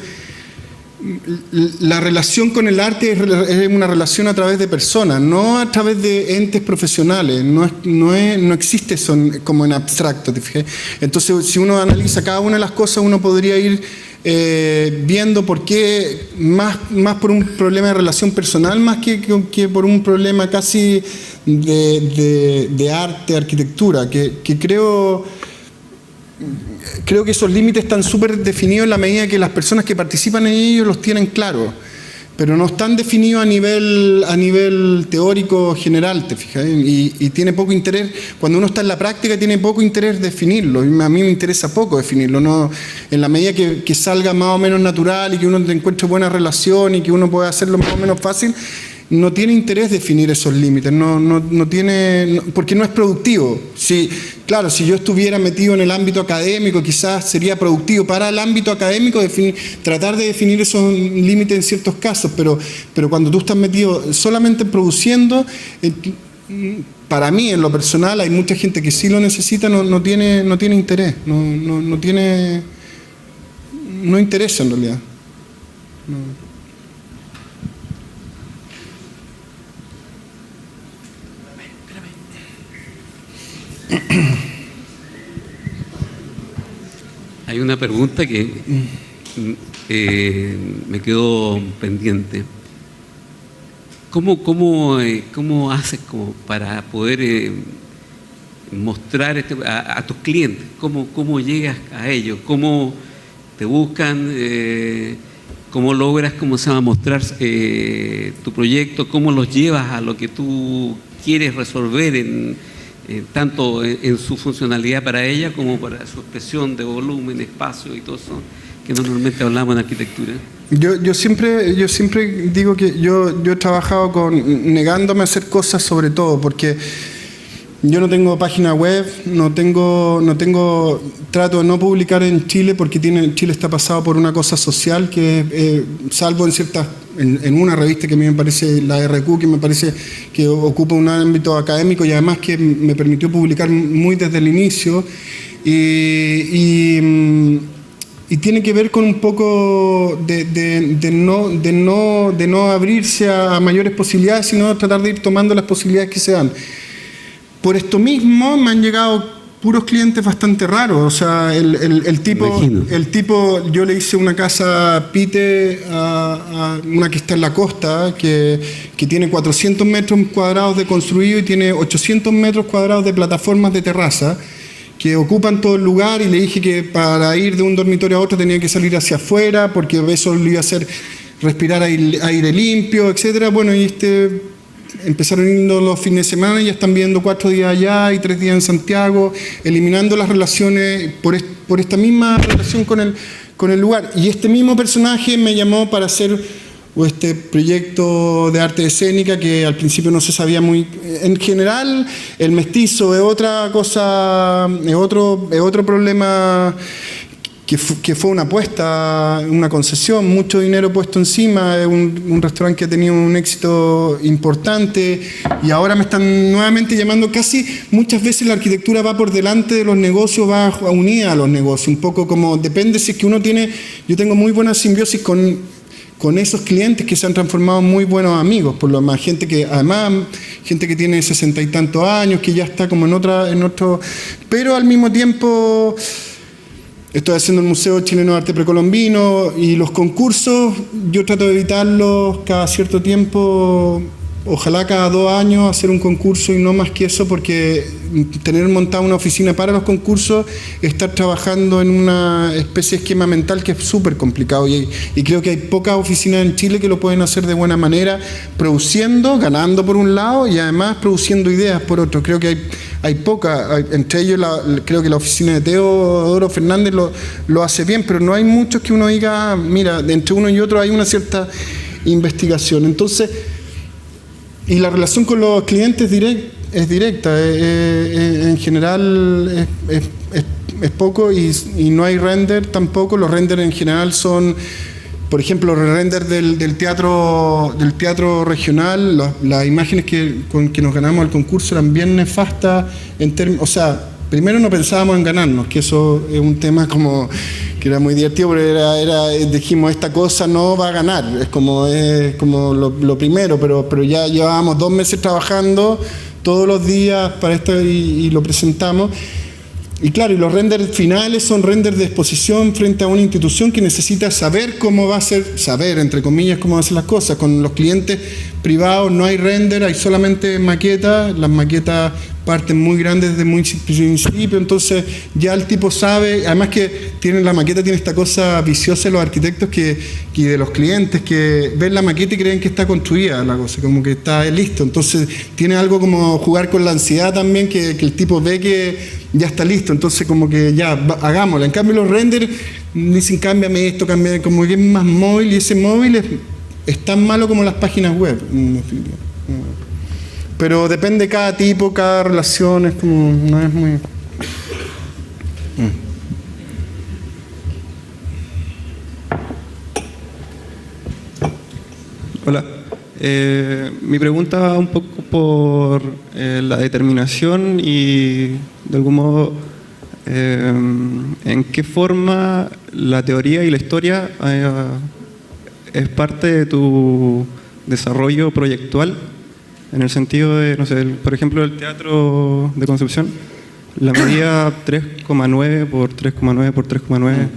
la relación con el arte es una relación a través de personas, no a través de entes profesionales. No existe eso como en abstracto, ¿te fijas? Entonces, si uno analiza cada una de las cosas, uno podría ir viendo por qué, más por un problema de relación personal, más que por un problema casi de arte, arquitectura, que creo que esos límites están súper definidos en la medida que las personas que participan en ellos los tienen claros, pero no están definidos a nivel teórico general, ¿te fijas? Y tiene poco interés, cuando uno está en la práctica tiene poco interés definirlo, y a mí me interesa poco definirlo, ¿no? En la medida que salga más o menos natural y que uno encuentre buena relación y que uno pueda hacerlo más o menos fácil, no tiene interés definir esos límites, porque no es productivo. Claro, si yo estuviera metido en el ámbito académico, quizás sería productivo para el ámbito académico tratar de definir esos límites en ciertos casos, pero cuando tú estás metido solamente produciendo, para mí, en lo personal, hay mucha gente que sí lo necesita, no tiene interés, no interesa en realidad. No.
Hay una pregunta que me quedó pendiente. ¿Cómo haces para poder mostrar a tus clientes? ¿Cómo llegas a ellos? ¿Cómo te buscan? ¿Cómo logras mostrar tu proyecto? ¿Cómo los llevas a lo que tú quieres resolver tanto en su funcionalidad para ella como para su expresión de volumen, espacio y todo eso que normalmente hablamos en arquitectura?
Yo siempre digo que yo he trabajado negándome a hacer cosas, sobre todo porque yo no tengo página web, trato de no publicar en Chile porque Chile está pasado por una cosa social que, salvo en una revista que a mí me parece, la RQ, que me parece que ocupa un ámbito académico y además que me permitió publicar muy desde el inicio, y tiene que ver con un poco de no abrirse a mayores posibilidades, sino tratar de ir tomando las posibilidades que se dan. Por esto mismo me han llegado puros clientes bastante raros. O sea, el tipo, yo le hice una casa Pite a una que está en la costa, que tiene 400 metros cuadrados de construido y tiene 800 metros cuadrados de plataformas de terraza que ocupan todo el lugar, y le dije que para ir de un dormitorio a otro tenía que salir hacia afuera porque eso le iba a hacer respirar aire limpio, etcétera. Bueno, y empezaron yendo los fines de semana y ya están viendo 4 días allá y 3 días en Santiago, eliminando las relaciones por esta misma relación con el lugar. Y este mismo personaje me llamó para hacer este proyecto de arte escénica que al principio no se sabía muy. En general, el mestizo es otra cosa, es otro problema que fue una apuesta, una concesión, mucho dinero puesto encima, es un restaurante que ha tenido un éxito importante y ahora me están nuevamente llamando. Casi muchas veces la arquitectura va por delante de los negocios, va unida a los negocios, un poco como depende si es que uno tiene. Yo tengo muy buena simbiosis con esos clientes que se han transformado en muy buenos amigos, por lo más gente que tiene 60 y tantos años, que ya está como en otro, pero al mismo tiempo estoy haciendo el Museo Chileno de Arte Precolombino y los concursos yo trato de evitarlos cada cierto tiempo, ojalá cada 2 años hacer un concurso y no más que eso, porque tener montada una oficina para los concursos es estar trabajando en una especie de esquema mental que es súper complicado y creo que hay pocas oficinas en Chile que lo pueden hacer de buena manera, produciendo, ganando por un lado y además produciendo ideas por otro. Creo que hay pocas, entre ellos creo que la oficina de Teodoro Fernández lo hace bien, pero no hay muchos que uno diga, mira, entre uno y otro hay una cierta investigación. Entonces, y la relación con los clientes es directa, en general es poco y no hay render tampoco. Los renders en general son, por ejemplo, los renders del teatro regional, las imágenes con que nos ganamos el concurso eran bien nefastas o sea, primero no pensábamos en ganarnos, que eso es un tema como que era muy divertido, pero dijimos, esta cosa no va a ganar, es como lo primero, pero ya llevábamos 2 meses trabajando todos los días para esto y lo presentamos. Y claro, y los renders finales son renders de exposición frente a una institución que necesita saber cómo va a ser, saber, entre comillas, cómo van a ser las cosas. Con los clientes privados no hay render, hay solamente maquetas. Las maquetas parten muy grandes desde muy principio, entonces ya el tipo sabe, además que la maqueta tiene esta cosa viciosa de los arquitectos y de los clientes, que ven la maqueta y creen que está construida la cosa, como que está listo. Entonces tiene algo como jugar con la ansiedad también, que el tipo ve que ya está listo, entonces como que ya, hagámosla. En cambio los renders dicen, cámbiame esto, cámbiame, como que es más móvil, y ese móvil es tan malo como las páginas web, en definitiva. Pero depende de cada tipo, cada relación, es como, no es muy...
Hola. Mi pregunta va un poco por la determinación y, de algún modo, en qué forma la teoría y la historia es parte de tu desarrollo proyectual, en el sentido de, no sé, por ejemplo, el Teatro de Concepción, la medida 3,9 por 3,9 por 3,9,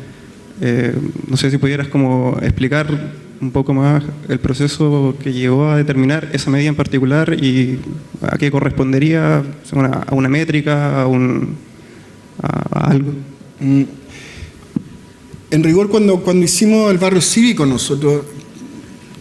no sé si pudieras como explicar un poco más el proceso que llevó a determinar esa medida en particular y a qué correspondería, a una métrica, a algo.
En rigor, cuando hicimos el barrio cívico, nosotros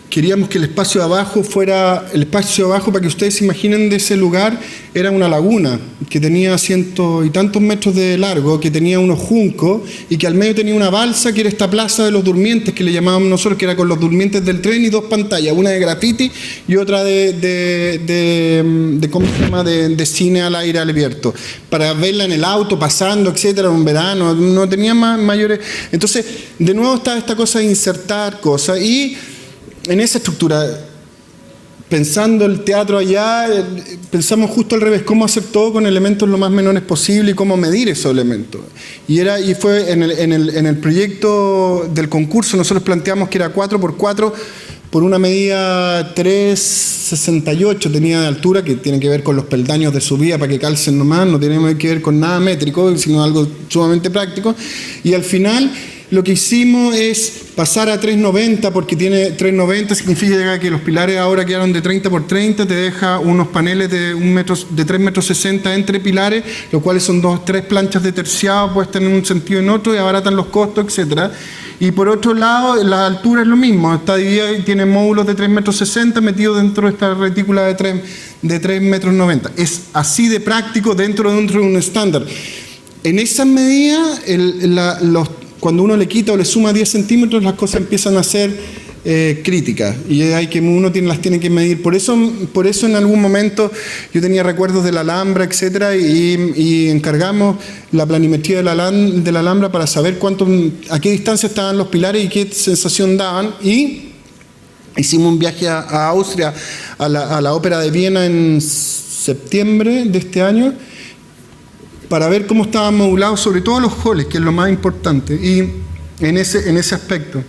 queríamos que el espacio de abajo fuera, el espacio de abajo, para que ustedes se imaginen, de ese lugar, era una laguna que tenía 100 y tantos metros de largo, que tenía unos juncos y que al medio tenía una balsa, que era esta plaza de los durmientes, que le llamábamos nosotros, que era con los durmientes del tren y 2 pantallas, una de graffiti y otra de ¿cómo se llama?, de cine al aire abierto, para verla en el auto, pasando, etcétera, en un verano, no tenía mayores. Entonces, de nuevo está esta cosa de insertar cosas, y en esa estructura, pensando el teatro allá, pensamos justo al revés, cómo hacer todo con elementos lo más menores posible y cómo medir esos elementos. Y fue en el proyecto del concurso, nosotros planteamos que era 4x4 por una medida 3,68 tenía de altura, que tiene que ver con los peldaños de subida para que calcen nomás, no tiene que ver con nada métrico, sino algo sumamente práctico. Y al final lo que hicimos es pasar a 3,90, porque tiene 3,90 significa que los pilares ahora quedaron de 30 por 30, te deja unos paneles de 3,60 metros entre pilares, los cuales son 3 planchas de terciado puestas en un sentido y en otro, y abaratan los costos, etcétera. Y por otro lado, la altura es lo mismo, está dividida y tiene módulos de 3,60 metros metidos dentro de esta retícula de 3,90 metros. Es así de práctico dentro de un estándar. En esa medida, cuando uno le quita o le suma 10 centímetros, las cosas empiezan a ser críticas, y uno las tiene que medir. Por eso en algún momento yo tenía recuerdos de la Alhambra, etcétera, y encargamos la planimetría de la Alhambra para saber a qué distancia estaban los pilares y qué sensación daban. Y hicimos un viaje a Austria, a la Ópera de Viena en septiembre de este año, para ver cómo estaban modulados, sobre todo los halls, que es lo más importante, y en ese aspecto.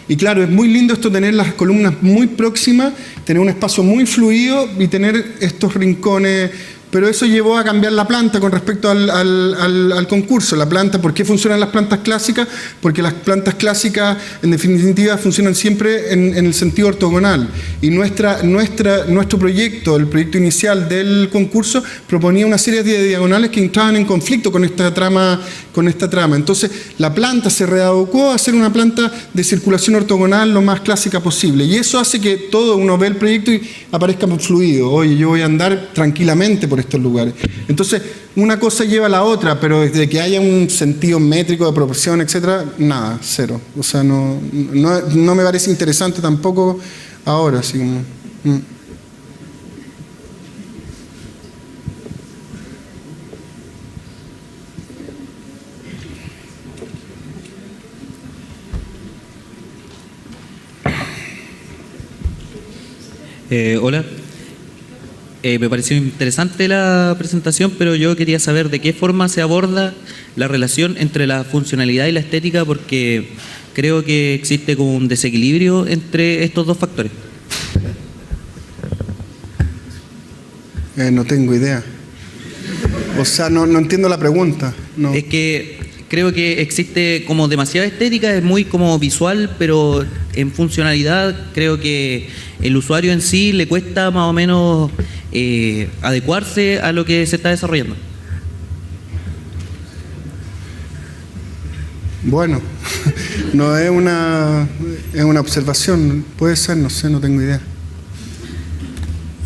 Y claro, es muy lindo esto, tener las columnas muy próximas, tener un espacio muy fluido y tener estos rincones, pero eso llevó a cambiar la planta con respecto al concurso. La planta, ¿por qué funcionan las plantas clásicas? Porque las plantas clásicas, en definitiva, funcionan siempre en el sentido ortogonal. Y nuestro proyecto, el proyecto inicial del concurso, proponía una serie de diagonales que entraban en conflicto con esta trama. Entonces, la planta se readecuó a ser una planta de circulación ortogonal lo más clásica posible. Y eso hace que uno ve el proyecto y aparezca fluido. Oye, yo voy a andar tranquilamente por estos lugares. Entonces, una cosa lleva a la otra, pero desde que haya un sentido métrico de proporción, etcétera, nada, cero. O sea, no me parece interesante tampoco ahora, así como...
Hola. Me pareció interesante la presentación, pero yo quería saber de qué forma se aborda la relación entre la funcionalidad y la estética, porque creo que existe como un desequilibrio entre estos dos factores.
No tengo idea. O sea, no entiendo la pregunta. No.
Es que creo que existe como demasiada estética, es muy como visual, pero en funcionalidad creo que el usuario en sí le cuesta más o menos adecuarse a lo que se está desarrollando.
Bueno, no es una observación, puede ser, no sé, no tengo idea.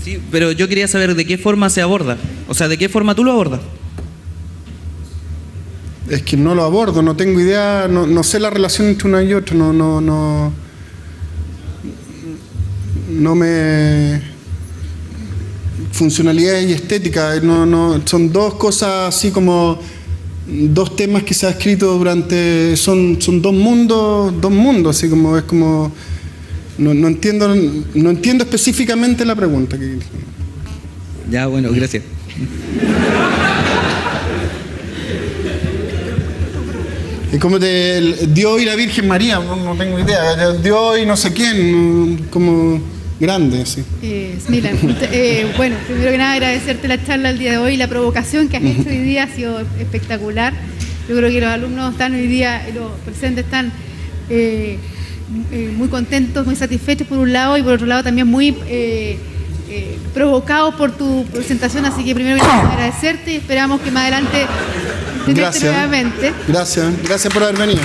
Sí, pero yo quería saber de qué forma se aborda, o sea, de qué forma tú lo abordas.
Es que no lo abordo, no tengo idea, no sé la relación entre una y otra, no me... Funcionalidad y estética, son dos cosas así como... Dos temas que se ha escrito durante... Son dos mundos, así como es como... No entiendo específicamente la pregunta.
Ya, bueno, gracias.
Es como Dios y la Virgen María, no tengo idea. Dios y no sé quién, como grande, sí.
Mira, bueno, primero que nada agradecerte la charla el día de hoy, la provocación que has hecho hoy día ha sido espectacular. Yo creo que los alumnos están hoy día, los presentes están muy contentos, muy satisfechos por un lado y por otro lado también muy provocados por tu presentación, así que primero queremos agradecerte y esperamos que más adelante tenerte nuevamente.
Gracias por haber venido.